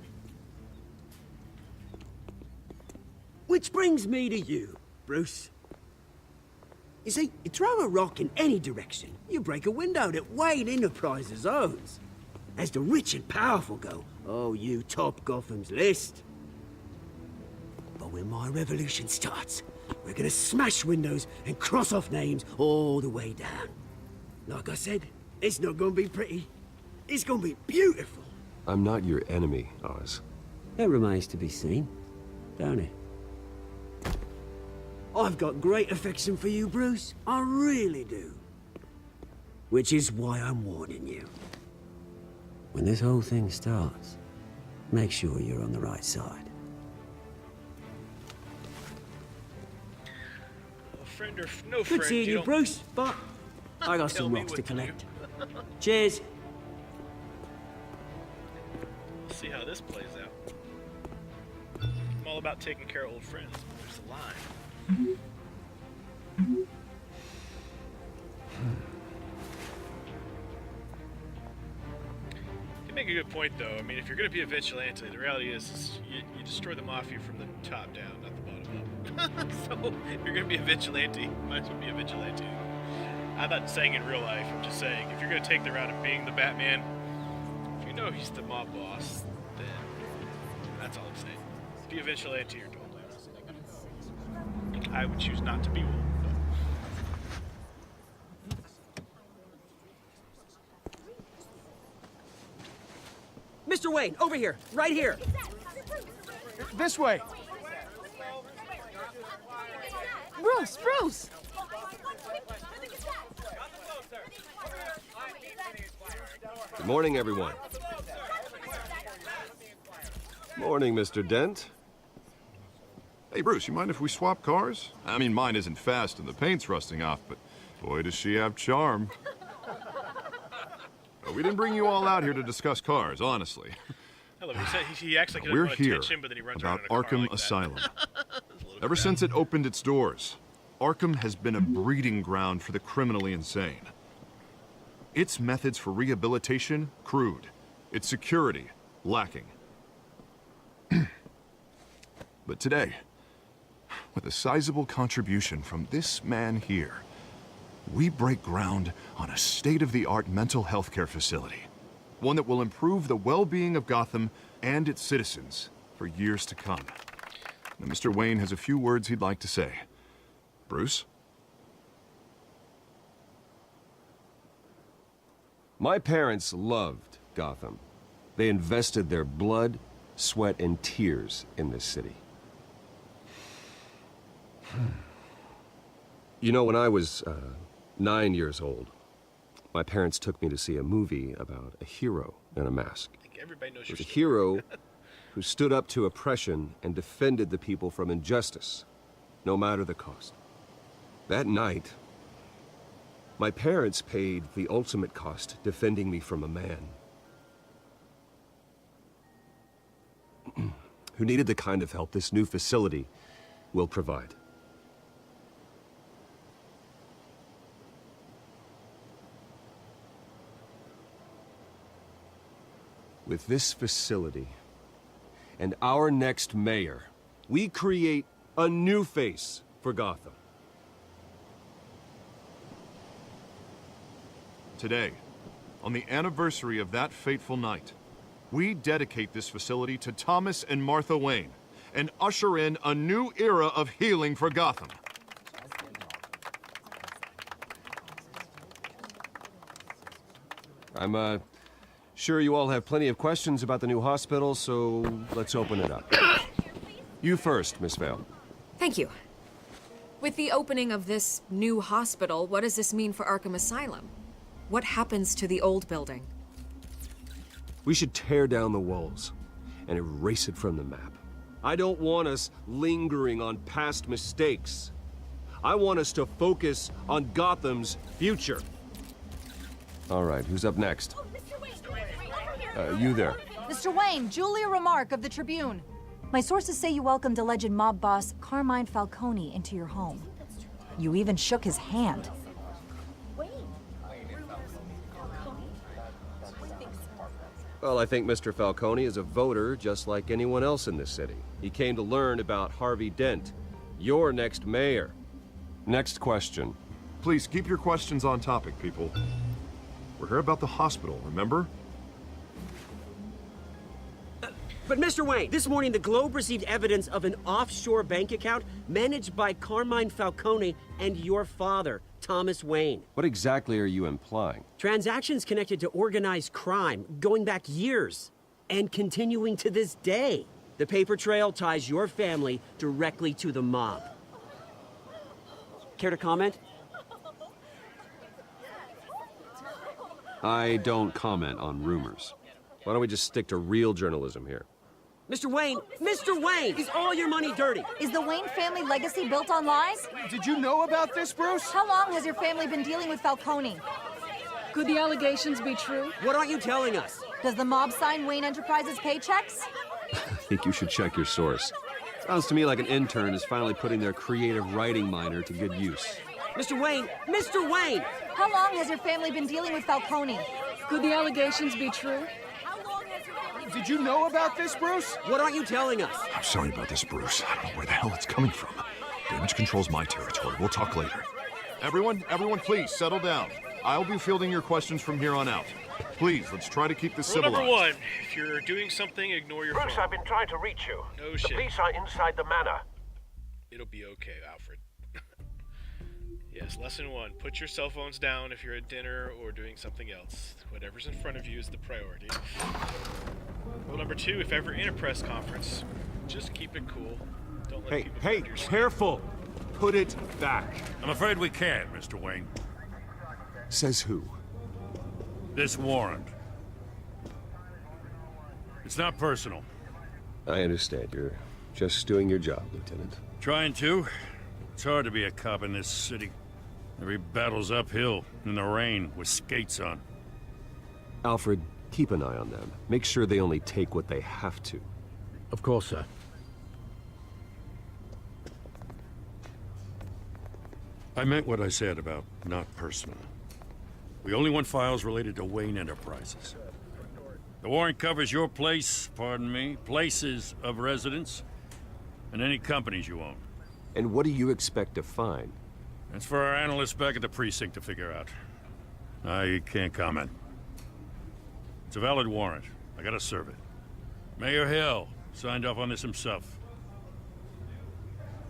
Which brings me to you, Bruce. You see, you throw a rock in any direction, you break a window that Wayne Enterprises owns. As the rich and powerful go, oh, you top Gotham's list. But when my revolution starts, we're gonna smash windows and cross off names all the way down. Like I said, it's not gonna be pretty. It's gonna be beautiful. I'm not your enemy, Oz. That remains to be seen, don't it? I've got great affection for you, Bruce. I really do. Which is why I'm warning you. When this whole thing starts, make sure you're on the right side. Friend or no Good friend, seeing you, don't... Bruce, but I got Tell some me rocks what to to collect. do. Cheers. See how this plays out. I'm all about taking care of old friends. There's a line. You make a good point, though. I mean, if you're going to be a vigilante, the reality is you destroy the mafia from the top down, not the bottom up. So, if you're going to be a vigilante, you might as well be a vigilante. I'm not saying in real life, I'm just saying, if you're going to take the route of being the Batman, if you know he's the mob boss, then that's all I'm saying. Be a vigilante or don't. I would choose not to be one. Mr. Wayne, over here, right here. This way. Bruce! Good morning, everyone. Morning, Mr. Dent. Hey, Bruce, you mind if we swap cars? I mean, mine isn't fast and the paint's rusting off, but boy, does she have charm. We didn't bring you all out here to discuss cars, honestly. I love it. He said he acts like he We're doesn't want here attention, but then he runs about around in a car Arkham like that. Asylum. Ever since it opened its doors, Arkham has been a breeding ground for the criminally insane. Its methods for rehabilitation, crude. Its security, lacking. But today, with a sizable contribution from this man here, we break ground on a state-of-the-art mental health care facility. One that will improve the well-being of Gotham and its citizens for years to come. Now, Mr. Wayne has a few words he'd like to say. Bruce? My parents loved Gotham. They invested their blood, sweat, and tears in this city. You know, when I was 9 years old, my parents took me to see a movie about a hero in a mask. I think everybody knows It was your a story. hero who stood up to oppression and defended the people from injustice, no matter the cost. That night, my parents paid the ultimate cost defending me from a man who needed the kind of help this new facility will provide. With this facility and our next mayor, we create a new face for Gotham. Today, on the anniversary of that fateful night, we dedicate this facility to Thomas and Martha Wayne and usher in a new era of healing for Gotham. I'm, sure you all have plenty of questions about the new hospital, so let's open it up. You first, Miss Vale. Thank you. With the opening of this new hospital, what does this mean for Arkham Asylum? What happens to the old building? We should tear down the walls and erase it from the map. I don't want us lingering on past mistakes. I want us to focus on Gotham's future. All right, who's up next? You there. Mr. Wayne, Julia Remark of the Tribune. My sources say you welcomed alleged mob boss Carmine Falcone into your home. You even shook his hand. Well, I think Mr. Falcone is a voter just like anyone else in this city. He came to learn about Harvey Dent, your next mayor. Next question. Please keep your questions on topic, people. We're here about the hospital, remember? But Mr. Wayne, this morning the Globe received evidence of an offshore bank account managed by Carmine Falcone and your father, Thomas Wayne. What exactly are you implying? Transactions connected to organized crime going back years and continuing to this day. The paper trail ties your family directly to the mob. Care to comment? I don't comment on rumors. Why don't we just stick to real journalism here? Mr. Wayne, is all your money dirty? Is the Wayne family legacy built on lies? Did you know about this, Bruce? How long has your family been dealing with Falcone? Could the allegations be true? What aren't you telling us? Does the mob sign Wayne Enterprises paychecks? I think you should check your source. Sounds to me like an intern is finally putting their creative writing minor to good use. Mr. Wayne! Mr. Wayne! How long has your family been dealing with Falcone? Could the allegations be true? Did you know about this, Bruce? What aren't you telling us? I'm sorry about this, Bruce. I don't know where the hell it's coming from. Damage control's my territory. We'll talk later. Everyone, please, settle down. I'll be fielding your questions from here on out. Please, let's try to keep this Rule civilized. number one, if you're doing something, ignore your Bruce, phone. I've been trying to reach you. No the shit. police are inside the manor. It'll be okay, Alfred. Yes, lesson one, put your cell phones down if you're at dinner or doing something else. Whatever's in front of you is the priority. Rule number two, if ever in a press conference, just keep it cool. Don't let people Hey, careful! Put it back. I'm afraid we can't, Mr. Wayne. Says who? This warrant. It's not personal. I understand. You're just doing your job, Lieutenant. Trying to. It's hard to be a cop in this city. Every battle's uphill, in the rain, with skates on. Alfred, keep an eye on them. Make sure they only take what they have to. Of course, sir. I meant what I said about not personal. We only want files related to Wayne Enterprises. The warrant covers your place, pardon me, places of residence, and any companies you own. And what do you expect to find? That's for our analysts back at the precinct to figure out. I can't comment. It's a valid warrant. I gotta serve it. Mayor Hill signed off on this himself.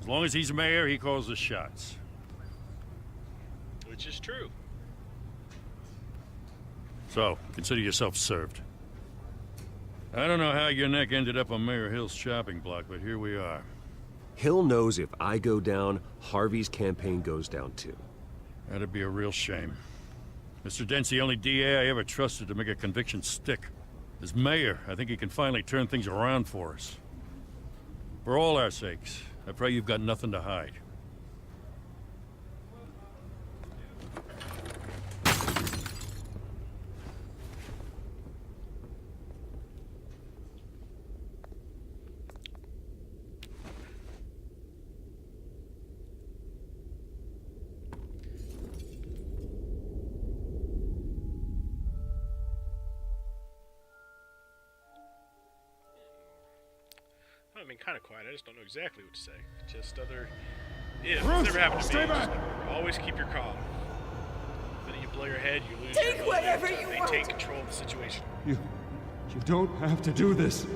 As long as he's mayor, he calls the shots. Which is true. So, consider yourself served. I don't know how your neck ended up on Mayor Hill's shopping block, but here we are. Hill knows if I go down, Harvey's campaign goes down too. That'd be a real shame. Mr. Dent's the only DA I ever trusted to make a conviction stick. As mayor, I think he can finally turn things around for us. For all our sakes, I pray you've got nothing to hide. I mean, kind of quiet. I just don't know exactly what to say. Just other... Yeah, Bruce, it's never happened to me. stay back. Just always keep your calm. The minute you blow your head, you lose Take your whatever ability to you maintain want. control of the situation. You don't have to do this.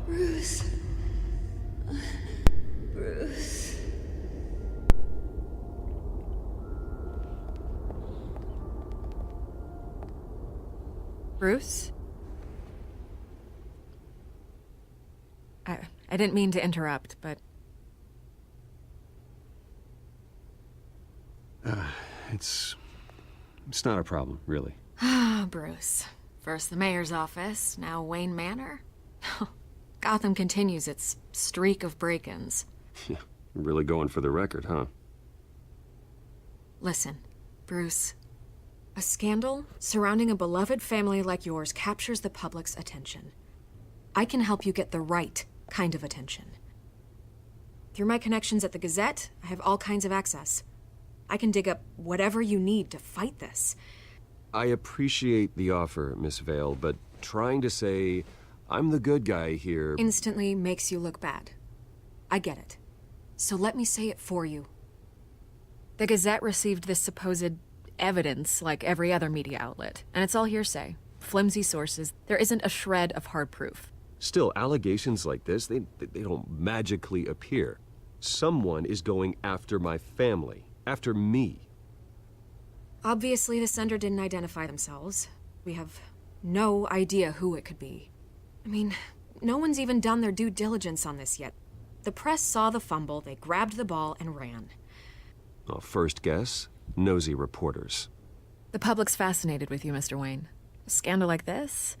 Bruce. Bruce. Bruce? I didn't mean to interrupt, but... It's not a problem, really. Ah, Bruce. First the mayor's office, now Wayne Manor. Gotham continues its streak of break-ins. Yeah, you're really going for the record, huh? Listen, Bruce. A scandal surrounding a beloved family like yours captures the public's attention. I can help you get the right kind of attention. Through my connections at the Gazette, I have all kinds of access. I can dig up whatever you need to fight this. I appreciate the offer, Miss Vale, but trying to say I'm the good guy here... Instantly makes you look bad. I get it. So let me say it for you. The Gazette received this supposed evidence like every other media outlet, and it's all hearsay. Flimsy sources. There isn't a shred of hard proof. Still, allegations like this, they don't magically appear. Someone is going after my family, after me. Obviously, the sender didn't identify themselves. We have no idea who it could be. I mean, no one's even done their due diligence on this yet. The press saw the fumble, they grabbed the ball and ran. Well, first guess, nosy reporters. The public's fascinated with you, Mr. Wayne. A scandal like this,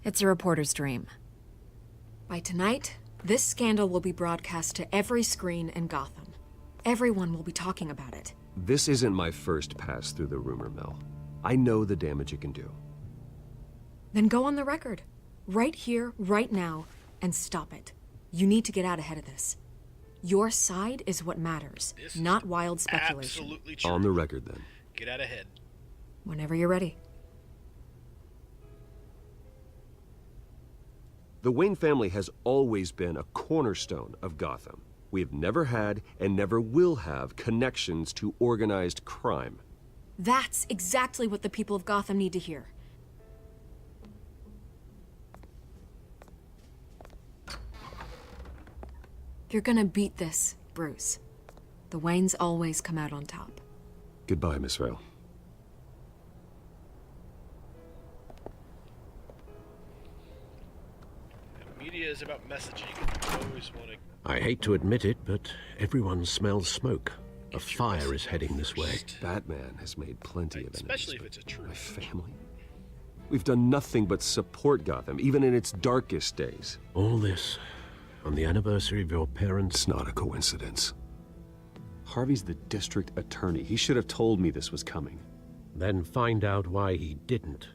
it's a reporter's dream. By tonight, this scandal will be broadcast to every screen in Gotham. Everyone will be talking about it. This isn't my first pass through the rumor mill. I know the damage it can do. Then go on the record. Right here, right now, and stop it. You need to get out ahead of this. Your side is what matters, not wild speculation. Absolutely true. On the record, then. Get out ahead. Whenever you're ready. The Wayne family has always been a cornerstone of Gotham. We have never had and never will have connections to organized crime. That's exactly what the people of Gotham need to hear. You're gonna beat this, Bruce. The Waynes always come out on top. Goodbye, Miss Vale. Media is about messaging. You always want to... I hate to admit it, but everyone smells smoke. A fire is heading this way. Batman has made plenty of enemies. Especially if it's a truth. My family? We've done nothing but support Gotham, even in its darkest days. All this on the anniversary of your parents'... It's not a coincidence. Harvey's the district attorney. He should have told me this was coming. Then find out why he didn't.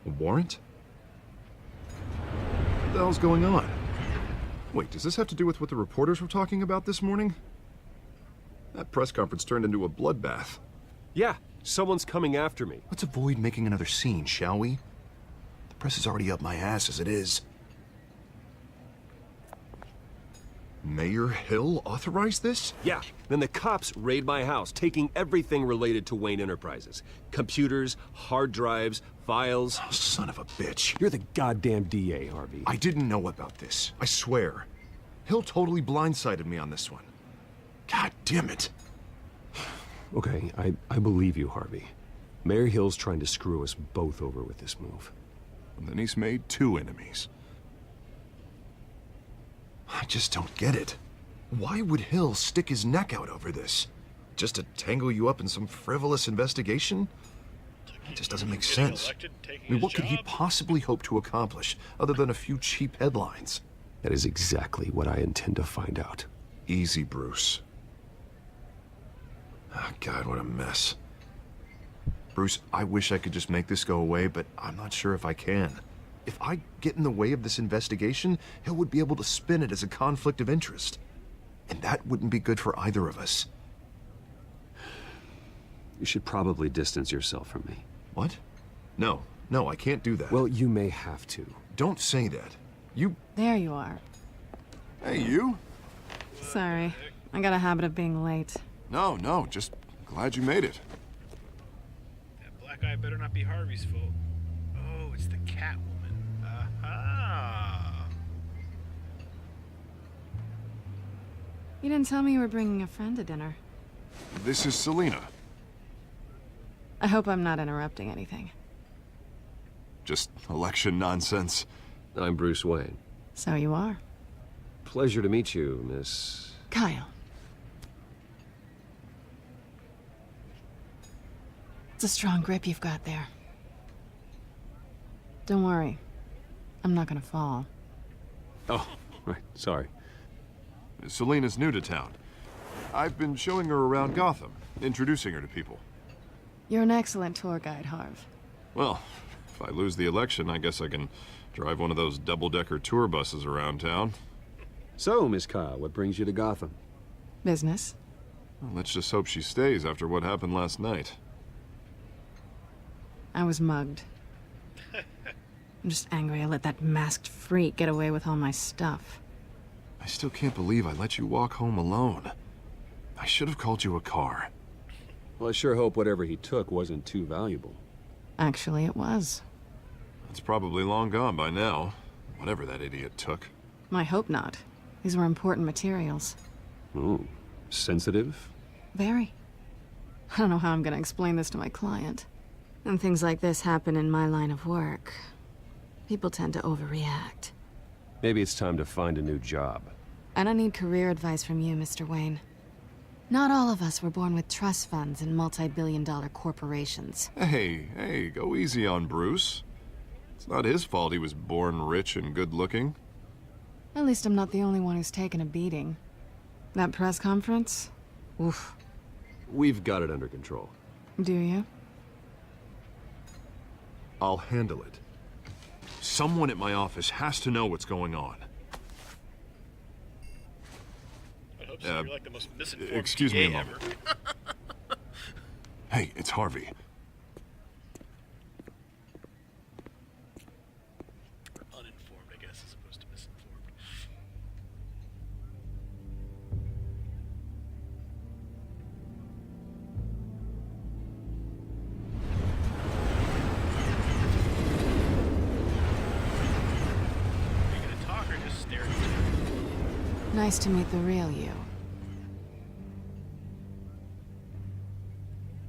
A warrant? What the hell's going on? Wait, does this have to do with what the reporters were talking about this morning? That press conference turned into a bloodbath. Yeah, someone's coming after me. Let's avoid making another scene, shall we? The press is already up my ass as it is. Mayor Hill authorized this? Yeah, then the cops raid my house, taking everything related to Wayne Enterprises. Computers, hard drives, files. Oh, son of a bitch. You're the goddamn DA, Harvey. I didn't know about this. I swear. Hill totally blindsided me on this one. God damn it. Okay, I believe you, Harvey. Mayor Hill's trying to screw us both over with this move. And then he's made two enemies. I just don't get it. Why would Hill stick his neck out over this? Just to tangle you up in some frivolous investigation? It just doesn't make sense. I mean, what could he possibly hope to accomplish other than a few cheap headlines? That is exactly what I intend to find out. Easy, Bruce. Oh, God, what a mess. Bruce, I wish I could just make this go away, but I'm not sure if I can. If I get in the way of this investigation, Hill would be able to spin it as a conflict of interest. And that wouldn't be good for either of us. You should probably distance yourself from me. What? No, I can't do that. Well, you may have to. Don't say that. You... There you are. Hey, you? Sorry. I got a habit of being late. No, just glad you made it. That black eye better not be Harvey's fault. Oh, it's the Catwoman. Aha! You didn't tell me you were bringing a friend to dinner. This is Selina. I hope I'm not interrupting anything. Just election nonsense. I'm Bruce Wayne. So you are. Pleasure to meet you, Miss... Kyle. It's a strong grip you've got there. Don't worry. I'm not gonna fall. Oh, right. Sorry. Selina's new to town. I've been showing her around Gotham, introducing her to people. You're an excellent tour guide, Harv. Well, if I lose the election, I guess I can drive one of those double-decker tour buses around town. So, Miss Kyle, what brings you to Gotham? Business. Well, let's just hope she stays after what happened last night. I was mugged. I'm just angry I let that masked freak get away with all my stuff. I still can't believe I let you walk home alone. I should have called you a car. Well, I sure hope whatever he took wasn't too valuable. Actually, it was. It's probably long gone by now, whatever that idiot took. I hope not. These were important materials. Ooh, sensitive? Very. I don't know how I'm gonna explain this to my client. When things like this happen in my line of work, people tend to overreact. Maybe it's time to find a new job. I don't need career advice from you, Mr. Wayne. Not all of us were born with trust funds and multi-billion-dollar corporations. Hey, go easy on Bruce. It's not his fault he was born rich and good-looking. At least I'm not the only one who's taken a beating. That press conference? Oof. We've got it under control. Do you? I'll handle it. Someone at my office has to know what's going on. I hope so. You're like the most misinformed Excuse me a PA moment. ever. Hey, it's Harvey. Uninformed, I guess, as opposed to misinformed. Are you gonna talk or just stare at each other? Nice to meet the real you.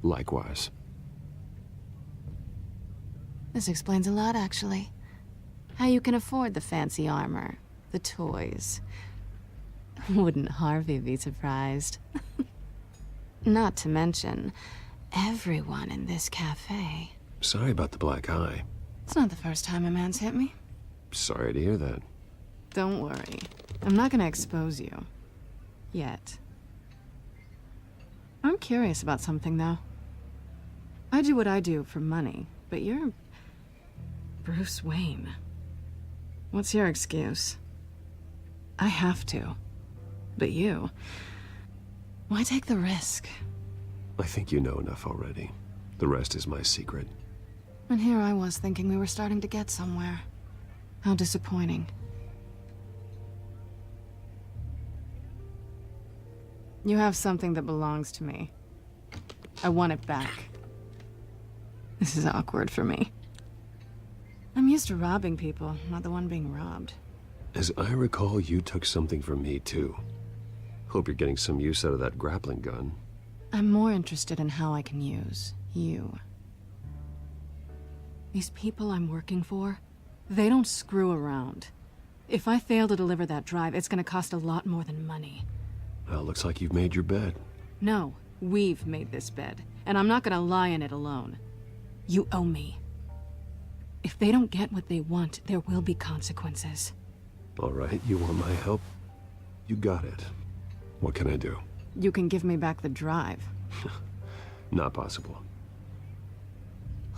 Likewise. This explains a lot, actually. How you can afford the fancy armor, the toys. Wouldn't Harvey be surprised? Not to mention, everyone in this cafe. Sorry about the black eye. It's not the first time a man's hit me. Sorry to hear that. Don't worry. I'm not gonna expose you. Yet. I'm curious about something, though. I do what I do for money, but you're... Bruce Wayne. What's your excuse? I have to. But you... Why take the risk? I think you know enough already. The rest is my secret. And here I was thinking we were starting to get somewhere. How disappointing. You have something that belongs to me. I want it back. This is awkward for me. I'm used to robbing people, not the one being robbed. As I recall, you took something from me, too. Hope you're getting some use out of that grappling gun. I'm more interested in how I can use you. These people I'm working for, they don't screw around. If I fail to deliver that drive, it's gonna cost a lot more than money. Well, looks like you've made your bed. No, we've made this bed, and I'm not gonna lie in it alone. You owe me. If they don't get what they want, there will be consequences. All right, you want my help? You got it. What can I do? You can give me back the drive. Not possible.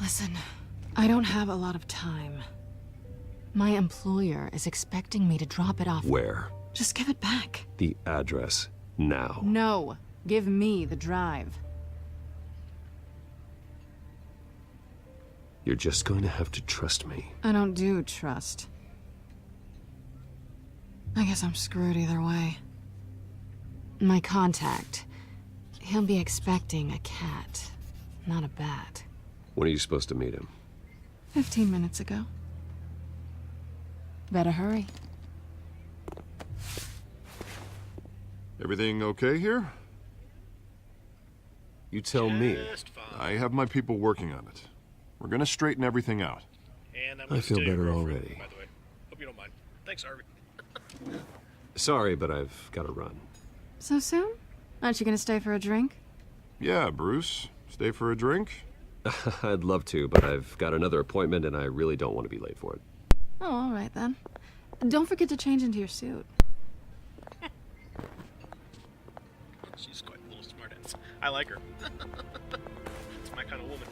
Listen, I don't have a lot of time. My employer is expecting me to drop it off. Where? Just give it back. The address, now. No, give me the drive. You're just going to have to trust me. I don't do trust. I guess I'm screwed either way. My contact, he'll be expecting a cat, not a bat. When are you supposed to meet him? 15 minutes ago. Better hurry. Everything okay here? You tell me. I have my people working on it. We're gonna straighten everything out. And I'm I gonna feel steal your better girlfriend, already. By the way, hope you don't mind. Thanks, Harvey. Sorry, but I've got to run. So soon? Aren't you gonna stay for a drink? Yeah, Bruce. Stay for a drink? I'd love to, but I've got another appointment and I really don't want to be late for it. Oh, all right then. Don't forget to change into your suit. She's quite a little smartass. I like her. It's my kind of woman.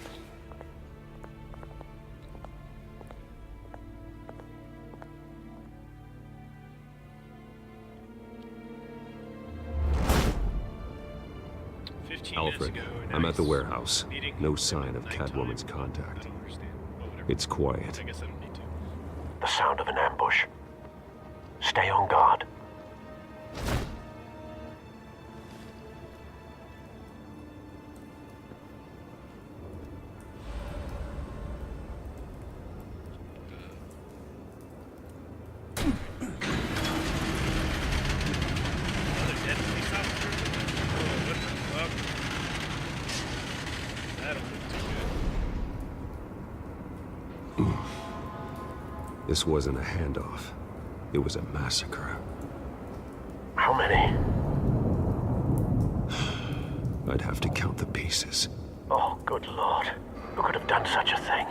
Alfred, I'm at the warehouse. No sign of Catwoman's contact. It's quiet. I guess I don't need to. The sound of an ambush. Stay on guard. Another dead police officer? Oh, what the fuck? That don't look too good. This wasn't a handoff. It was a massacre. How many? I'd have to count the pieces. Oh, good lord. Who could have done such a thing?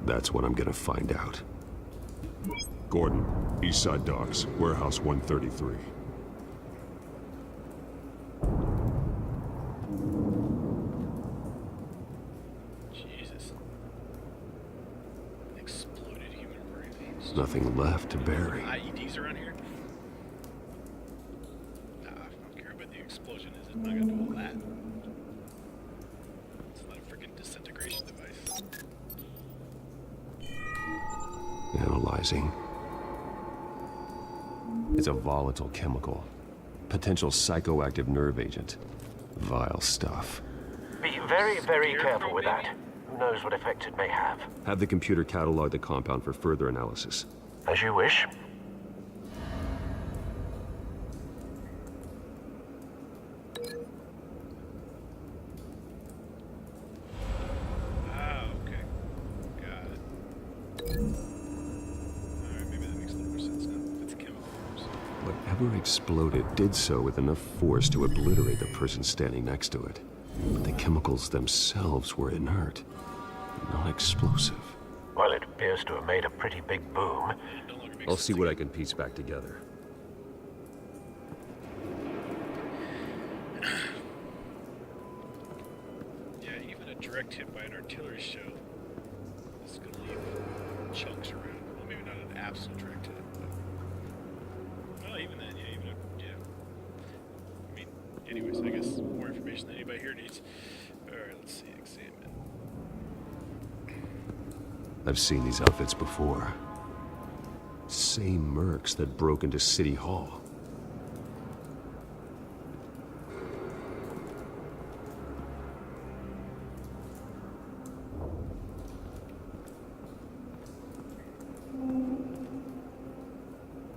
That's what I'm gonna find out. Gordon, Eastside Docks, Warehouse 133. Jesus. Exploded human brains. Nothing left to bury. IEDs around here? Nah, I don't care about the explosion. Is it? I'm not gonna do all that. It's not a freaking disintegration device. Analyzing. It's a volatile chemical. Potential psychoactive nerve agent. Vile stuff. Be very, very careful with that. Who knows what effects it may have. Have the computer catalog the compound for further analysis. As you wish. Ah, okay. Got it. Alright, maybe that makes a little more sense now. If it's a chemical. Whatever exploded did so with enough force to obliterate the person standing next to it. But the chemicals themselves were inert, not explosive. Well, it appears to have made a pretty big boom. I'll see what I can piece back together. Yeah, even a direct hit by an artillery shell is gonna leave chunks around. Well, maybe not an absolute direct hit, but... Well, even then, yeah. I mean, anyways, I guess more information than anybody here needs. Alright, let's see, examine. I've seen these outfits before. Same mercs that broke into City Hall.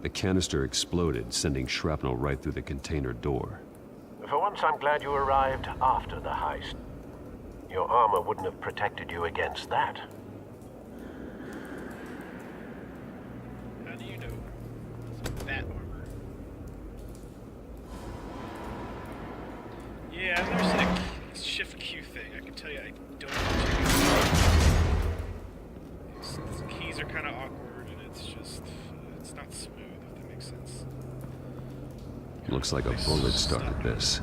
The canister exploded, sending shrapnel right through the container door. For once, I'm glad you arrived after the heist. Your armor wouldn't have protected you against that. How do you know? That armor. Yeah, I've never seen a shift Q thing. I can tell you I don't particularly. These keys are kind of awkward, and it's just, it's not smooth, if that makes sense. Looks like a bullet started this.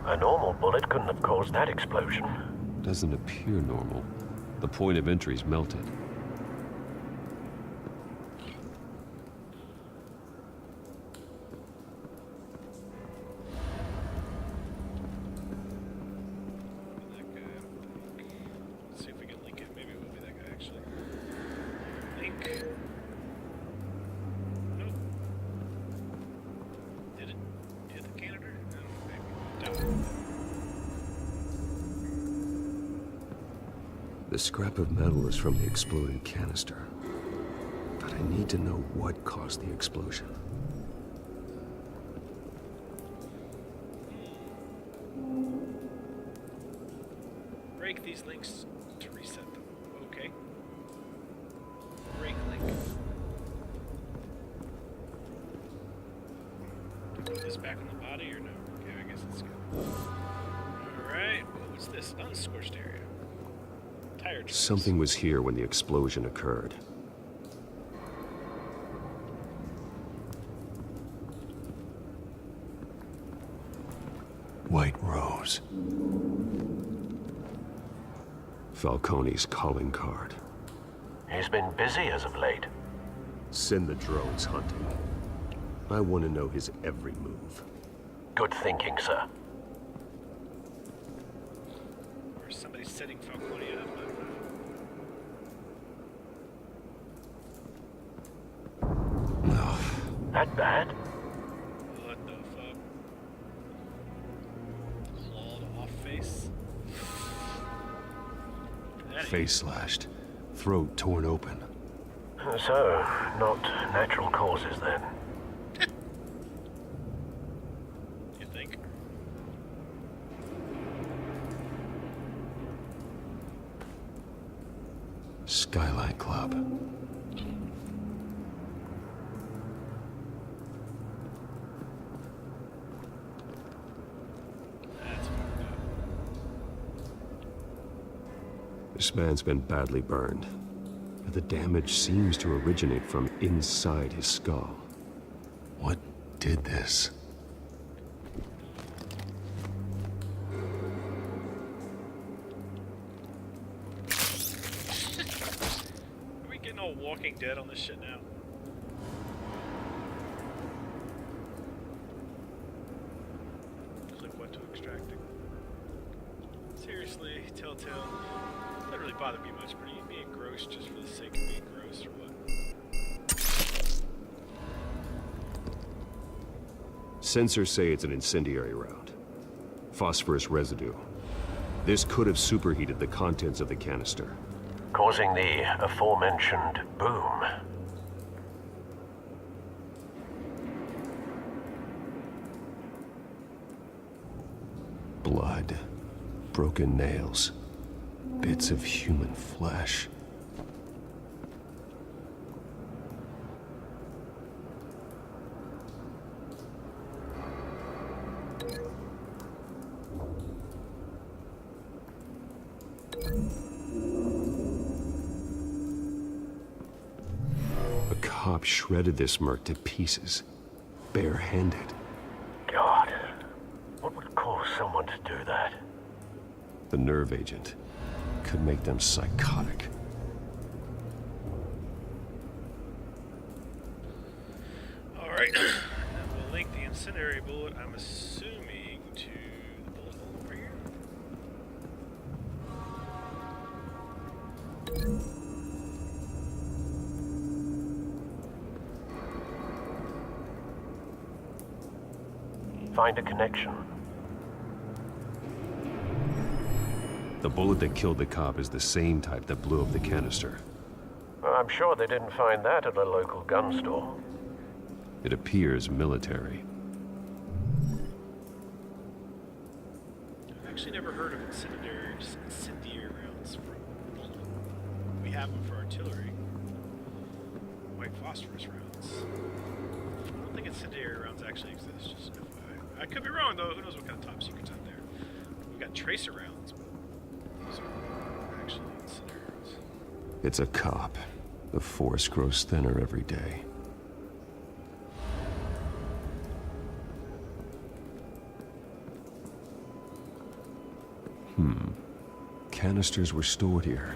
A normal bullet couldn't have caused that explosion. Doesn't appear normal. The point of entry's melted. Let's see if we can link it. Maybe it will be that guy, actually. Link. Nope. Did it hit the canister? No, maybe. Down. The scrap of metal is from the exploded canister. But I need to know what caused the explosion. Break these links to reset them. Okay. Break link. Put this back on the body or no? Okay, I guess it's good. Alright, what's this? Unscorched area. Tire tracks. Something was here when the explosion occurred. White Rose. Falcone's calling card. He's been busy as of late. Send the drones hunting. I want to know his every move. Good thinking, sir. Or somebody's setting Falcone up. No. That bad? What the fuck? Clawed off face? Face slashed. Throat torn open. So, not natural causes then. You think? Skyline Club. That's fucked up. This man's been badly burned. The damage seems to originate from inside his skull. What did this? Are we getting all Walking Dead on this shit now? Click what to extracting. Seriously, Telltale. Doesn't really bother me much, but you being gross just for the sake of being gross or what? Sensors say it's an incendiary round. Phosphorus residue. This could have superheated the contents of the canister, causing the aforementioned boom. Blood, broken nails, bits of human flesh. A cop shredded this merc to pieces, barehanded. God, what would cause someone to do that? The nerve agent could make them psychotic. Alright, we'll link the incendiary bullet, I'm assuming, to the bullet hole over here. Find a connection. The bullet that killed the cop is the same type that blew up the canister. I'm sure they didn't find that at a local gun store. It appears military. I've actually never heard of incendiary rounds for bullet. We have them for artillery. White phosphorus rounds. I don't think incendiary rounds actually exist, just FYI. I could be wrong though, who knows what kind of top secrets out there. We've got tracer rounds, but those are actually incendiary rounds. It's a cop. The force grows thinner every day. Canisters were stored here.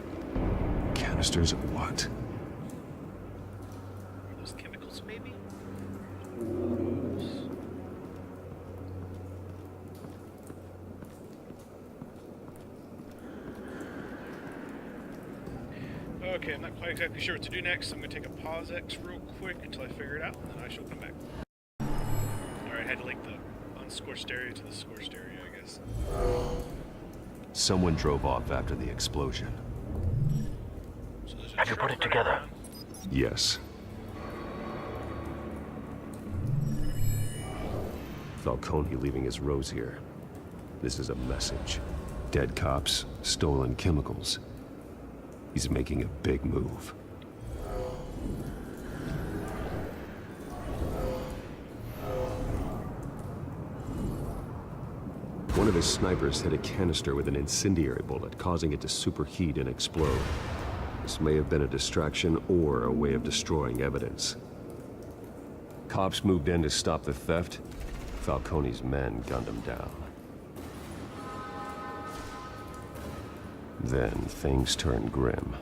Canisters of what? Are those chemicals, maybe? Okay, I'm not quite exactly sure what to do next. I'm going to take a pause X real quick until I figure it out, and then I shall come back. Alright, I had to link the unscorched area to the scorched area, I guess. Someone drove off after the explosion. Have you put it together? Yes. Falcone leaving his rose here. This is a message. Dead cops, stolen chemicals. He's making a big move. One of his snipers hit a canister with an incendiary bullet, causing it to superheat and explode. This may have been a distraction or a way of destroying evidence. Cops moved in to stop the theft. Falcone's men gunned him down. Then things turned grim.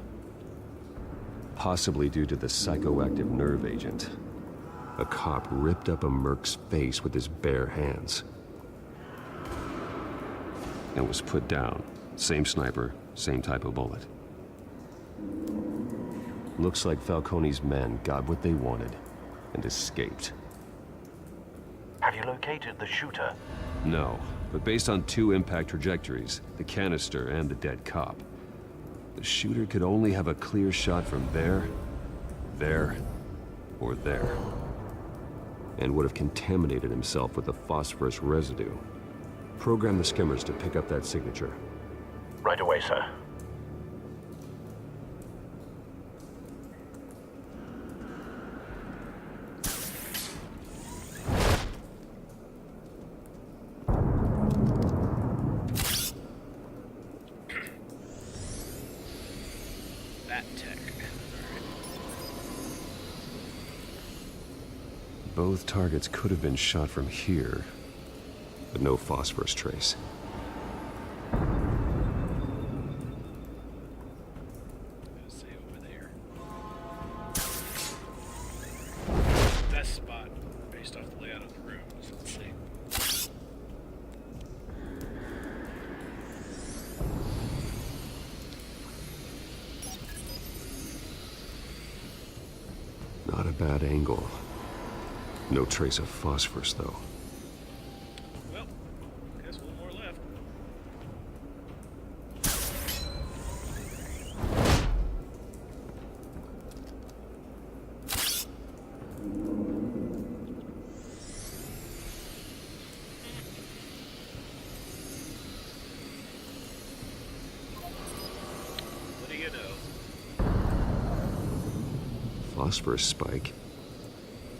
Possibly due to the psychoactive nerve agent. A cop ripped up a merc's face with his bare hands. And was put down. Same sniper, same type of bullet. Looks like Falcone's men got what they wanted and escaped. Have you located the shooter? No, but based on two impact trajectories, the canister and the dead cop, the shooter could only have a clear shot from there, or there, and would have contaminated himself with the phosphorus residue. Program the skimmers to pick up that signature. Right away, sir. tech. Both targets could have been shot from here, but no phosphorus trace. Say over there. Best spot based off the layout of the room. So let's see. Not a bad angle. No trace of phosphorus, though. Well, guess one more left. What do you know? Phosphorus spike.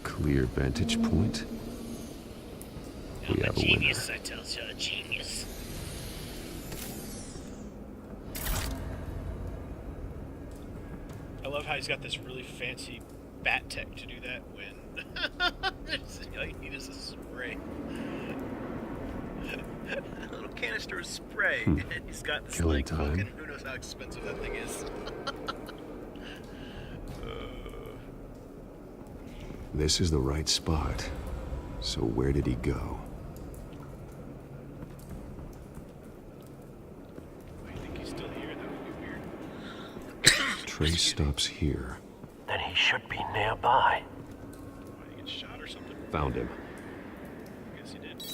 Clear vantage point. We have a winner. Genius, I tell you, a genius. I love how he's got this really fancy bat tech to do that when all you need is a spray. A little canister of spray, and he's got this Killing like time. fucking, who knows how expensive that thing is. This is the right spot. So where did he go? I think he's still here. That would be weird. Trace stops here. Then he should be nearby. Did he get shot or something? Found him. I guess he did.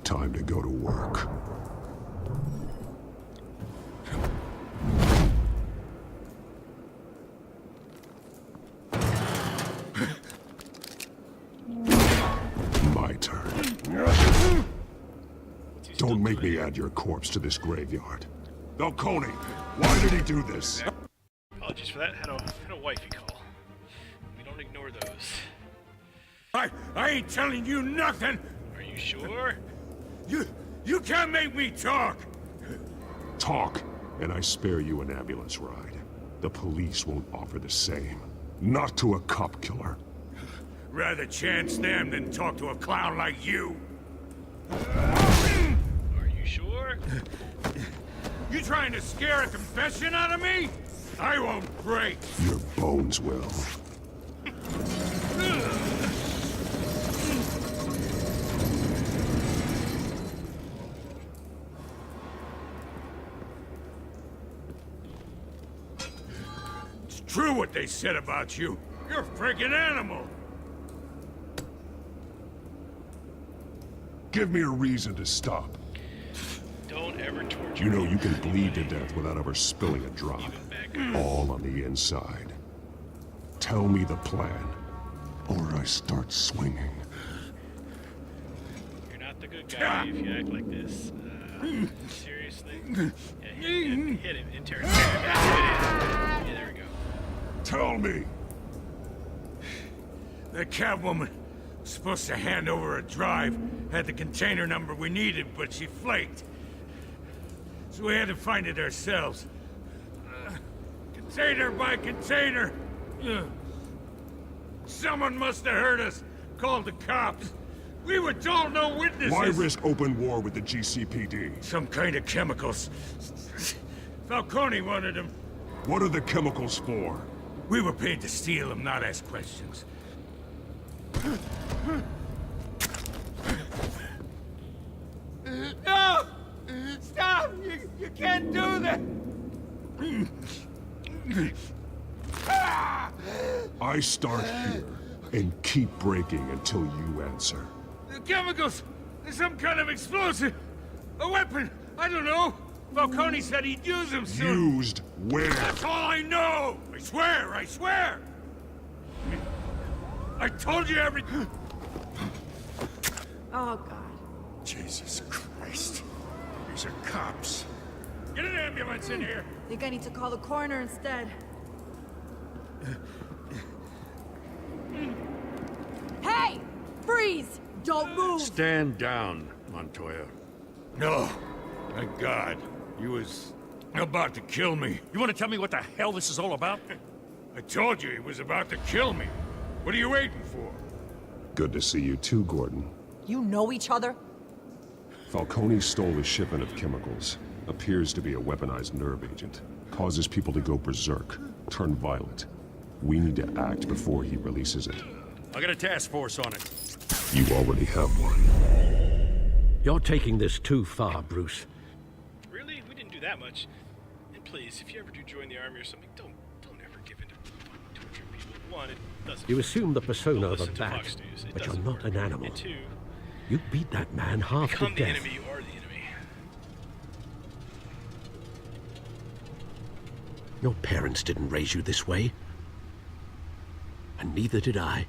Time to go to work. My turn. Don't make me add your corpse to this graveyard. Falcone, why did he do this? Apologies for that. Had a wifey call. We don't ignore those. I ain't telling you nothing! Are you sure? You can't make me talk! Talk, and I spare you an ambulance ride. The police won't offer the same. Not to a cop killer. Rather chance them than talk to a clown like you. Are you sure? You trying to scare a confession out of me? I won't break. Your bones will. It's true what they said about you. You're a freaking animal. Give me a reason to stop. Don't ever torture You know me. you can bleed to death without ever spilling a drop. All on the inside. Tell me the plan, or I start swinging. You're not the good guy if you act like this. Seriously? Yeah, hit him. Interrogate. Yeah, there we go. Tell me! The Catwoman was supposed to hand over a drive, had the container number we needed, but she flaked. So we had to find it ourselves. Container by container. Someone must have heard us, called the cops. We were told no witnesses. Why risk open war with the GCPD? Some kind of chemicals. Falcone wanted them. What are the chemicals for? We were paid to steal them, not ask questions. No! Stop! You can't do that! I start here and keep breaking until you answer. The chemicals! There's some kind of explosive! A weapon! I don't know! Falcone said he'd use them soon! Used where? That's all I know! I swear! I swear! I told you everything! Oh, God. Jesus Christ. These are cops. Get an ambulance in here! Think I need to call the coroner instead. Hey! Freeze! Don't move! Stand down, Montoya. No. Thank God. He was About to kill me. You want to tell me what the hell this is all about? I told you he was about to kill me. What are you waiting for? Good to see you too, Gordon. You know each other? Falcone stole a shipment of chemicals. Appears to be a weaponized nerve agent. Causes people to go berserk, turn violent. We need to act before he releases it. I got a task force on it. You already have one. You're taking this too far, Bruce. Really? We didn't do that much. And please, if you ever do join the army or something, don't ever give in to torture people. One, it doesn't. You assume the persona of a listen to bat, Fox News. It but you're doesn't not work. an animal. And two, You beat that man half to become the death. enemy, you are the enemy. Your parents didn't raise you this way. And neither did I.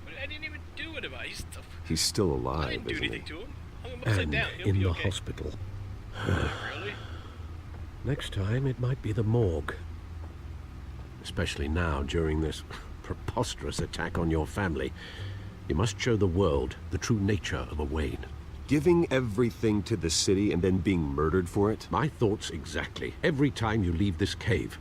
But I didn't even do it about it. He's still I alive, didn't do isn't anything he? to him. Hung him upside And down. He'll in be the okay. hospital. Really? Next time, it might be the morgue. Especially now, during this preposterous attack on your family. You must show the world the true nature of a Wayne. Giving everything to the city and then being murdered for it? My thoughts exactly. Every time you leave this cave.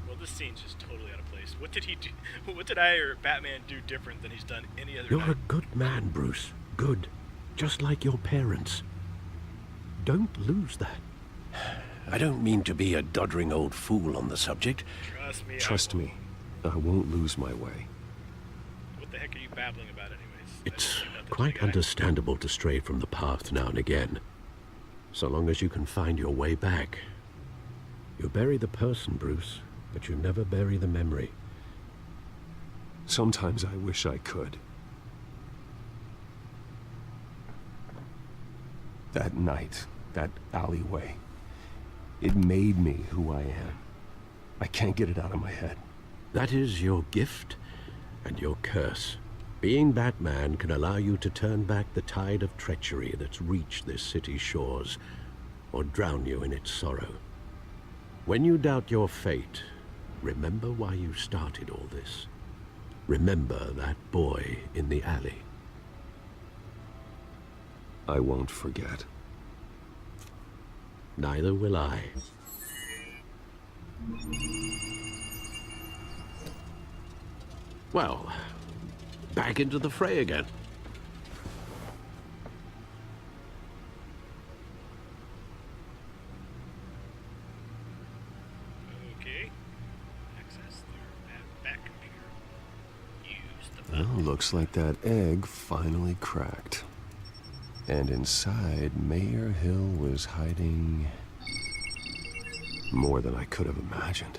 Well, this scene's just totally out of place. What did he do? What did I or Batman do different than he's done any other You're night? a good man, Bruce. Good. Just like your parents. Don't lose that. I don't mean to be a doddering old fool on the subject. Trust me. Trust me, I won't lose my way. What the heck are you babbling about anyways? It's quite understandable to stray from the path now and again. So long as you can find your way back. You bury the person, Bruce, but you never bury the memory. Sometimes I wish I could. That night, that alleyway, it made me who I am. I can't get it out of my head. That is your gift and your curse. Being Batman can allow you to turn back the tide of treachery that's reached this city's shores, or drown you in its sorrow. When you doubt your fate, remember why you started all this. Remember that boy in the alley. I won't forget. Neither will I. Well, back into the fray again. Okay. Access their back computer. Use the Well, looks like that egg finally cracked. And inside, Mayor Hill was hiding more than I could have imagined.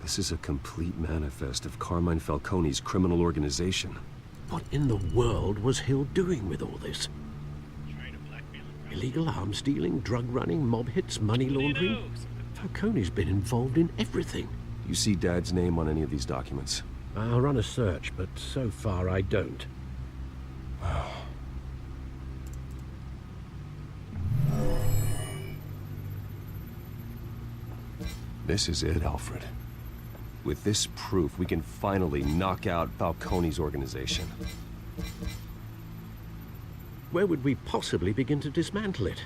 This is a complete manifest of Carmine Falcone's criminal organization. What in the world was Hill doing with all this? Trying to blackmail him. Illegal arms dealing, drug running, mob hits, money laundering? Falcone's been involved in everything. You see Dad's name on any of these documents? I'll run a search, but so far I don't. This is it, Alfred. With this proof, we can finally knock out Falcone's organization. Where would we possibly begin to dismantle it?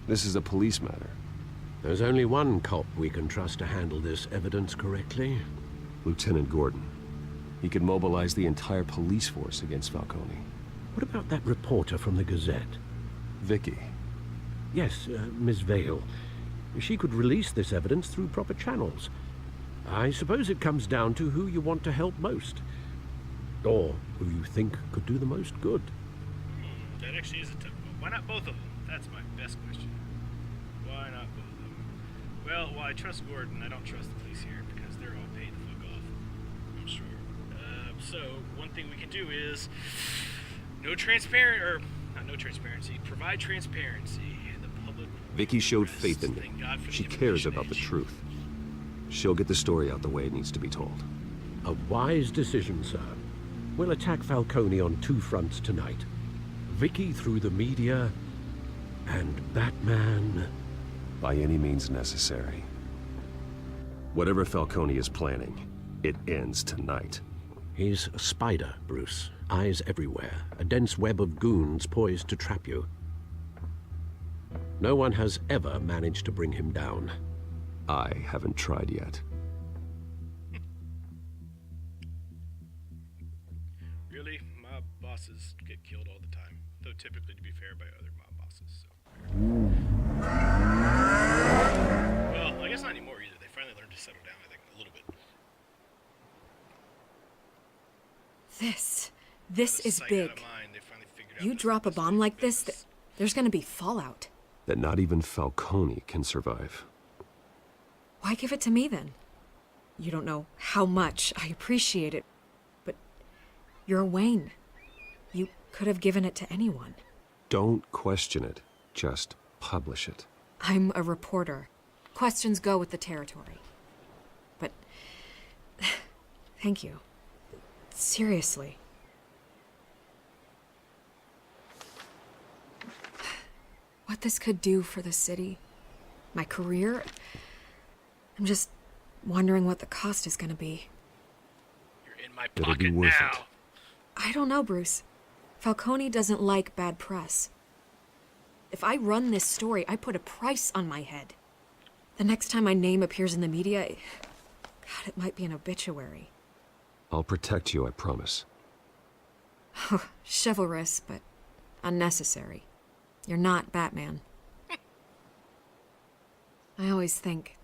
This is a police matter. There's only one cop we can trust to handle this evidence correctly. Lieutenant Gordon. He could mobilize the entire police force against Falcone. What about that reporter from the Gazette? Vicky. Yes, Miss Vale. She could release this evidence through proper channels. I suppose it comes down to who you want to help most. Or who you think could do the most good. That actually is a tough one. Why not both of them? That's my best question. Why not both of them? Well, I trust Gordon. I don't trust the police here because they're all paid the fuck off. I'm sure. So, one thing we can do is no transparency. Provide transparency. The public. Vicky showed faith in me. She cares about the truth. She'll get the story out the way it needs to be told. A wise decision, sir. We'll attack Falcone on two fronts tonight. Vicky through the media, and Batman... By any means necessary. Whatever Falcone is planning, it ends tonight. He's a spider, Bruce. Eyes everywhere. A dense web of goons poised to trap you. No one has ever managed to bring him down. I haven't tried yet. Really? Mob bosses get killed all the time. Though typically, to be fair, by other mob bosses. So. Well, I guess not anymore either. They finally learned to settle down, I think, a little bit. This is big. You drop a bomb like this, there's gonna be fallout. That not even Falcone can survive. Why give it to me then? You don't know how much I appreciate it, but you're Wayne. You could have given it to anyone. Don't question it. Just publish it. I'm a reporter. Questions go with the territory. But thank you. Seriously. What this could do for the city, my career, I'm just wondering what the cost is gonna be. You're in my It'll be pocket worth now. it. I don't know, Bruce. Falcone doesn't like bad press. If I run this story, I put a price on my head. The next time my name appears in the media, God, it might be an obituary. I'll protect you, I promise. Chivalrous, but unnecessary. You're not Batman. I always think,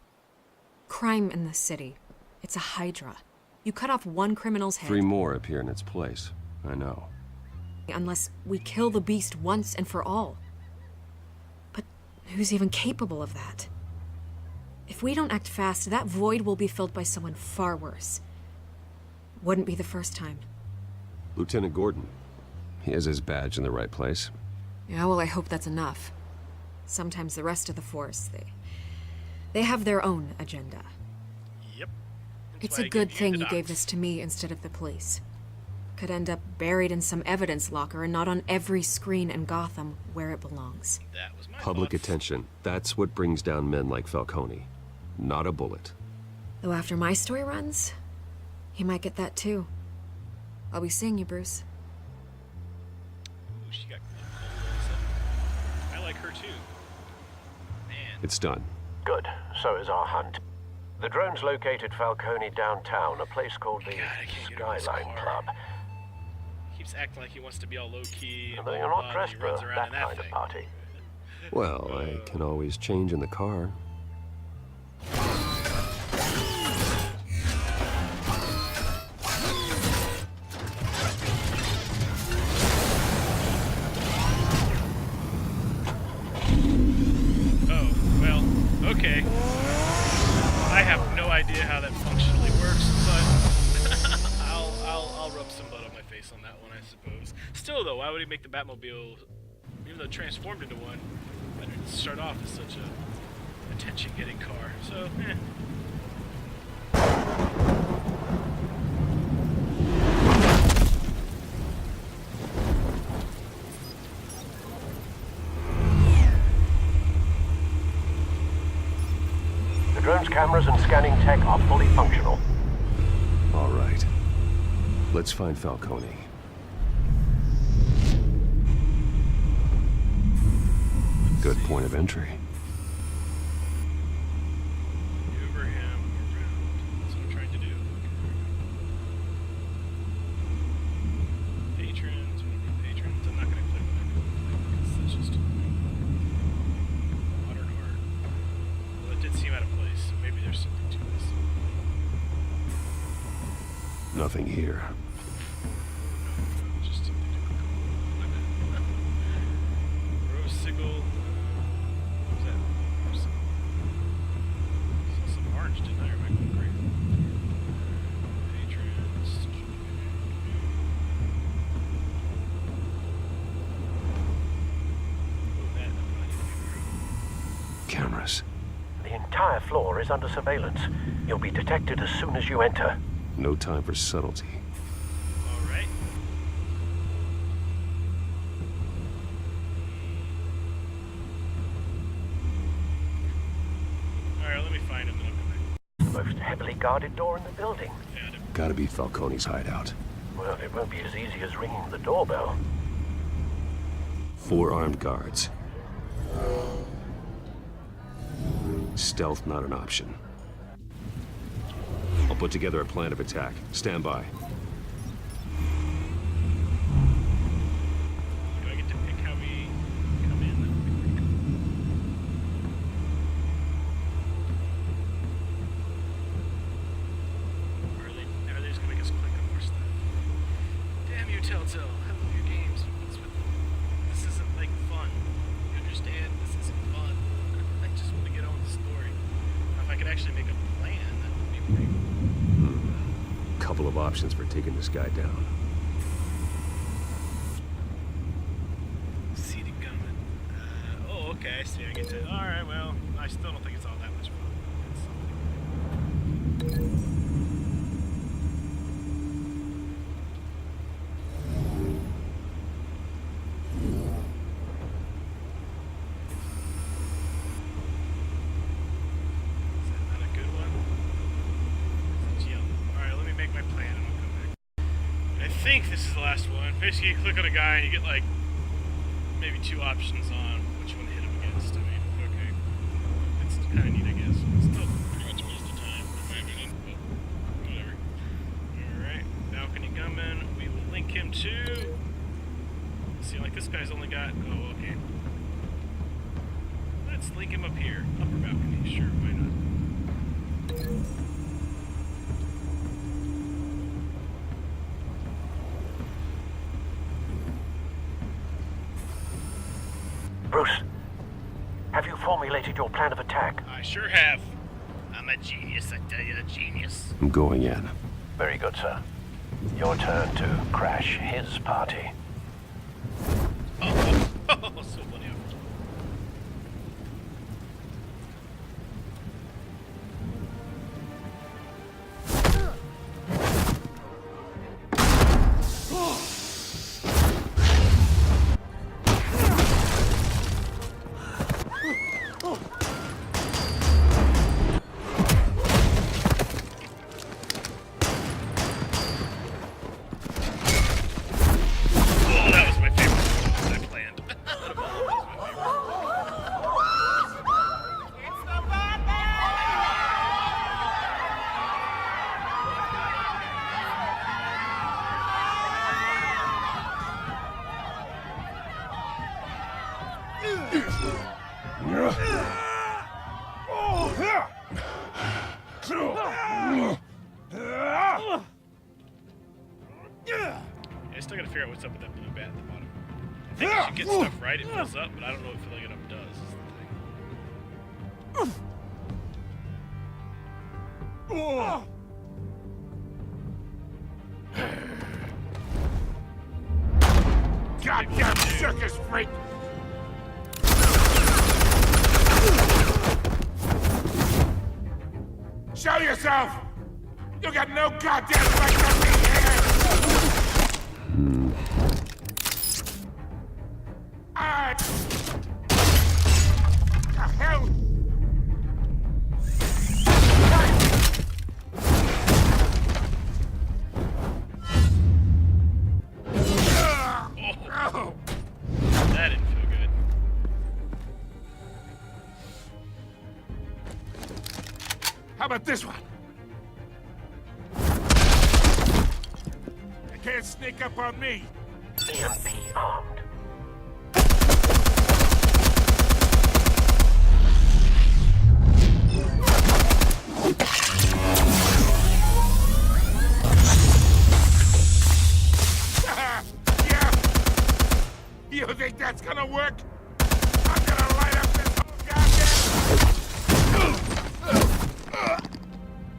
crime in the city, it's a hydra. You cut off one criminal's head. 3 more appear in its place. I know. Unless we kill the beast once and for all. But who's even capable of that? If we don't act fast, that void will be filled by someone far worse. Wouldn't be the first time. Lieutenant Gordon. He has his badge in the right place. Yeah, well, I hope that's enough. Sometimes the rest of the force, they have their own agenda. Yep. It's a good thing you gave this to me instead of the police. Could end up buried in some evidence locker and not on every screen in Gotham where it belongs. That was my Public fault. attention. That's what brings down men like Falcone. Not a bullet. Though after my story runs, he might get that too. I'll be seeing you, Bruce. Ooh, she got cold. I like her too. Man. It's done. Good. So is our hunt. The drones located Falcone downtown, a place called the Skyline Club. He keeps acting like he wants to be all low-key. Although you're not dressed he for runs around that in kind of party. Well, I can always change in the car. Oh, well, okay. I have no idea how that functionally works, but I'll rub some mud on my face on that one, I suppose. Still, though, why would he make the Batmobile, even though it transformed into one, why did it start off as such a attention-getting car? So, eh. The drone's cameras and scanning tech are fully functional. All right. Let's find Falcone. Good point of entry. Maneuver him around. That's what I'm trying to do. Patrons, we need patrons. I'm not going to click on that because that's just modern art. Well, it did seem out of place. So maybe there's something to this. Nothing here. Just something to Rose Sigil. What was that? Saw some orange, didn't I? Or am I going crazy? Patrons. Oh, that. I'm not even Cameras. The entire floor is under surveillance. You'll be detected as soon as you enter. No time for subtlety. All right. All right, let me find him, then I'll come back. Most heavily guarded door in the building. Gotta be Falcone's hideout. Well, it won't be as easy as ringing the doorbell. 4 armed guards. Stealth not an option. I'll put together a plan of attack. Stand by. Do I get to pick how we come in? Or are they just gonna make us click on more stuff? Damn you, Telltale. I love your games. This isn't like fun. You understand? This isn't fun. I just want to get on with the story. Now, if I could actually make a plan, that would be pretty cool. Couple of options for taking this guy down. Seated gunman. Oh, okay. I see. I get to. All right. Well, I still don't think it's all that much fun. Is that not a good one? It's yellow. All right. Let me make my plan, and I'll come back. I think this is the last one. Basically, you click on a guy, and you get like maybe 2 options on which one to hit him against. I mean, okay, it's kind of neat, I guess. It's still pretty much a waste of time, in my opinion, but whatever. Alright, balcony gunman. We will link him to... See, like, this guy's only got... Oh, okay. Let's link him up here. Upper balcony, sure, why not? Bruce, have you formulated your plan of attack? I sure have. I'm a genius, I tell you, a genius. I'm going in. Very good, sir. Your turn to crash his party. Oh, so funny. I still gotta figure out what's up with that blue bat at the bottom. I think if you get stuff right, it fills up, but I don't know if filling it up does. Is the thing. Goddamn circus freak! Show yourself! You got no goddamn right to be here! The hell? Oh, that didn't feel good. How about this one? You can't sneak up on me. EMP armed. Yeah. You think that's gonna work? I'm gonna light up this whole goddamn...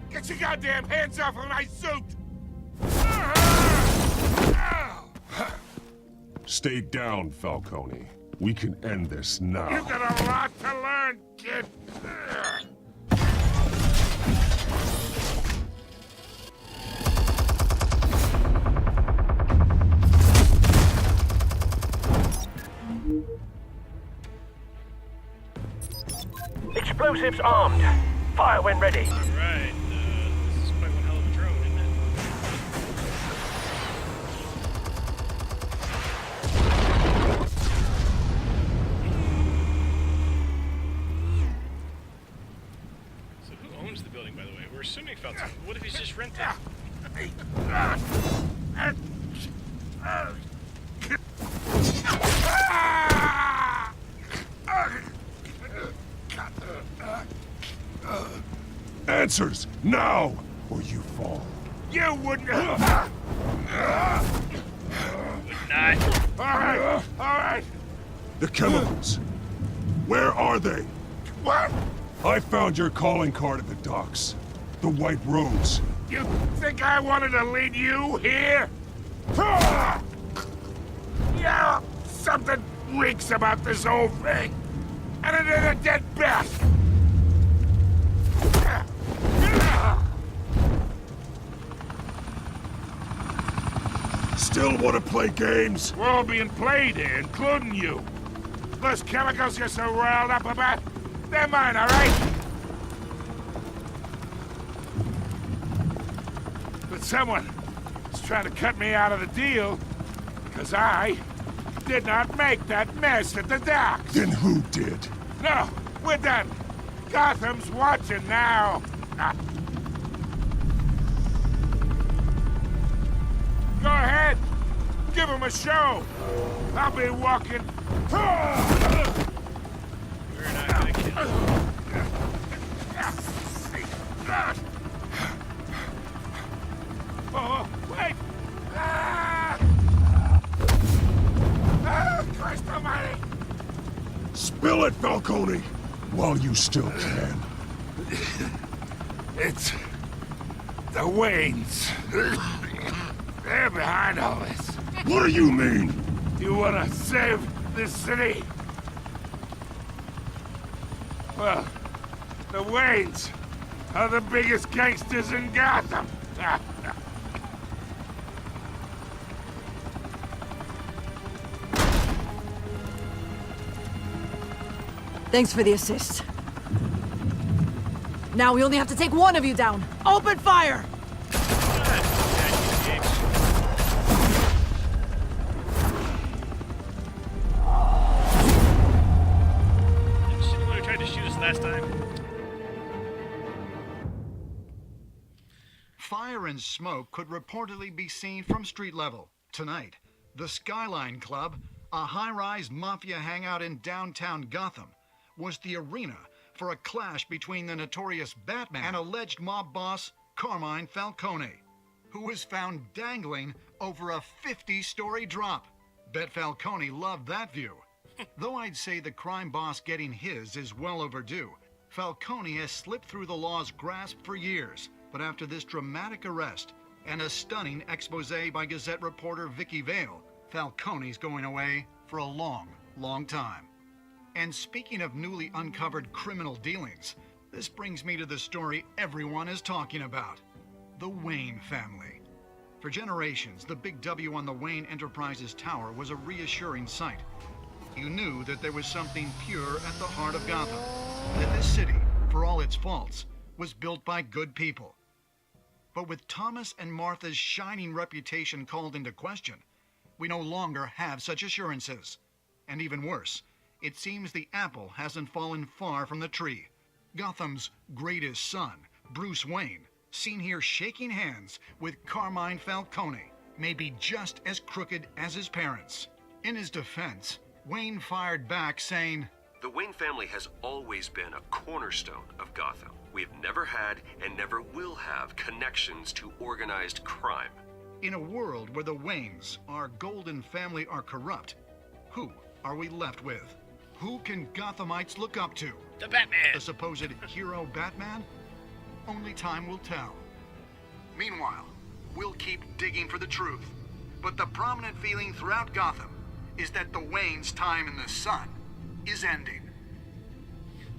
Get your goddamn hands off of my suit! Stay down, Falcone. We can end this now. You got a lot to learn, kid. Explosives armed. Fire when ready. Alright, this is quite one hell of a drone, isn't it? swimming fountain. What if he's just renting? Answers, now, or you fall. You wouldn't. Not. All right. The chemicals. Where are they? What? I found your calling card at the docks. The White Rose. You think I wanted to lead you here? Yeah, something reeks about this whole thing. And it is a dead bat. Still want to play games? We're all being played here, including you. Those chemicals you're so riled up about, they're mine, all right? But someone is trying to cut me out of the deal because I did not make that mess at the docks. Then who did? No, we're done. Gotham's watching now. Go ahead. Give him a show. I'll be walking. We're not gonna kill him. Oh, wait! Christ almighty! Spill it, Falcone, while you still can. It's the Waynes. They're behind all this. What do you mean? You wanna save this city? Well, the Waynes are the biggest gangsters in Gotham. Thanks for the assist. Now we only have to take one of you down. Open fire! Similar tried to shoot us last time. Fire and smoke could reportedly be seen from street level. Tonight, the Skyline Club, a high-rise mafia hangout in downtown Gotham, was the arena for a clash between the notorious Batman and alleged mob boss Carmine Falcone, who was found dangling over a 50-story drop. Bet Falcone loved that view. Though I'd say the crime boss getting his is well overdue, Falcone has slipped through the law's grasp for years. But after this dramatic arrest and a stunning expose by Gazette reporter Vicky Vale, Falcone's going away for a long, long time. And speaking of newly uncovered criminal dealings, this brings me to the story everyone is talking about. The Wayne family. For generations, the big W on the Wayne Enterprises Tower was a reassuring sight. You knew that there was something pure at the heart of Gotham. That this city, for all its faults, was built by good people. But with Thomas and Martha's shining reputation called into question, we no longer have such assurances. And even worse, it seems the apple hasn't fallen far from the tree. Gotham's greatest son, Bruce Wayne, seen here shaking hands with Carmine Falcone, may be just as crooked as his parents. In his defense, Wayne fired back saying, "The Wayne family has always been a cornerstone of Gotham. We've never had and never will have connections to organized crime." In a world where the Waynes, our golden family, are corrupt, who are we left with? Who can Gothamites look up to? The Batman! The supposed hero Batman? Only time will tell. Meanwhile, we'll keep digging for the truth. But the prominent feeling throughout Gotham is that the Waynes' time in the sun is ending.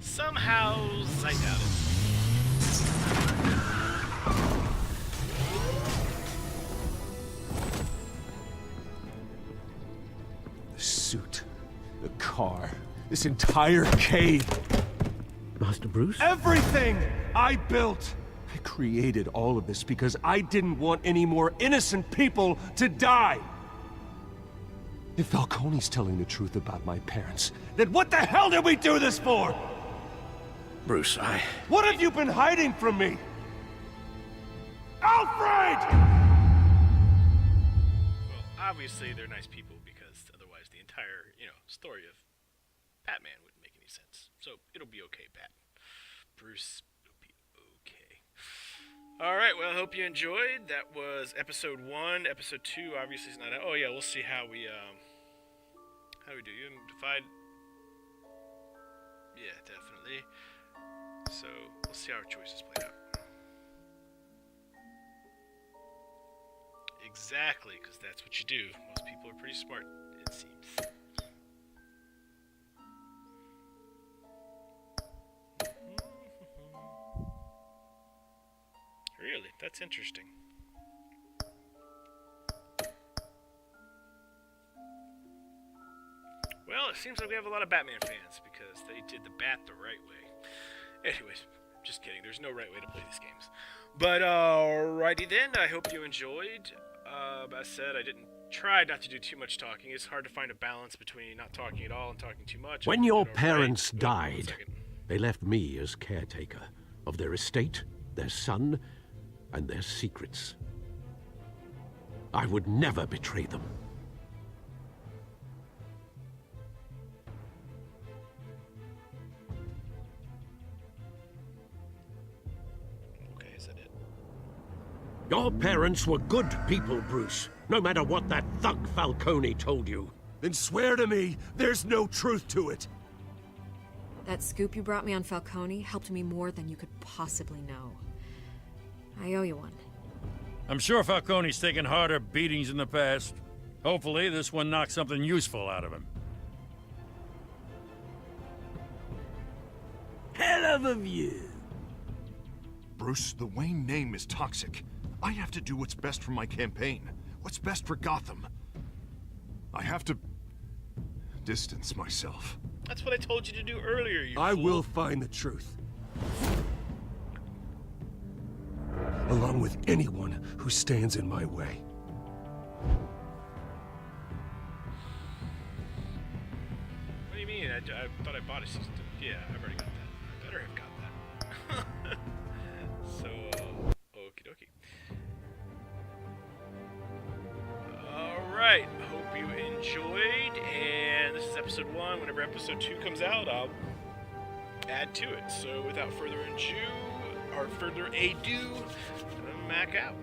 Somehow, I doubt it. The suit, the car, this entire cave. Master Bruce? Everything I built! I created all of this because I didn't want any more innocent people to die! If Falcone's telling the truth about my parents, then what the hell did we do this for? Bruce, What have you been hiding from me? Alfred! Well, obviously they're nice people because otherwise the entire, story of Batman wouldn't make any sense. So it'll be okay, Bat. Bruce, it'll be okay. Alright, well, I hope you enjoyed. That was episode 1. Episode 2 obviously is not out. Oh yeah, we'll see how we do. You divide. Yeah, definitely. So we'll see how our choices play out. Exactly, because that's what you do. Most people are pretty smart, it seems. Really? That's interesting. Well, it seems like we have a lot of Batman fans because they did the bat the right way. Anyways, just kidding. There's no right way to play these games. But alrighty then. I hope you enjoyed. As I said, I tried not to do too much talking. It's hard to find a balance between not talking at all and talking too much. When your parents died, they left me as caretaker of their estate, their son, and their secrets. I would never betray them. Okay, is that it? Your parents were good people, Bruce, no matter what that thug Falcone told you. Then swear to me there's no truth to it. That scoop you brought me on Falcone helped me more than you could possibly know. I owe you one. I'm sure Falcone's taken harder beatings in the past. Hopefully, this one knocks something useful out of him. Hell of a view. Bruce, the Wayne name is toxic. I have to do what's best for my campaign. What's best for Gotham. I have to distance myself. That's what I told you to do earlier, you I fool. will find the truth. Along with anyone who stands in my way. What do you mean? I thought I bought a season 2. Yeah, I've already got that. I better have got that. So, okie dokie. Alright, hope you enjoyed, and this is episode 1. Whenever episode 2 comes out, I'll add to it. So without further ado, Mac out.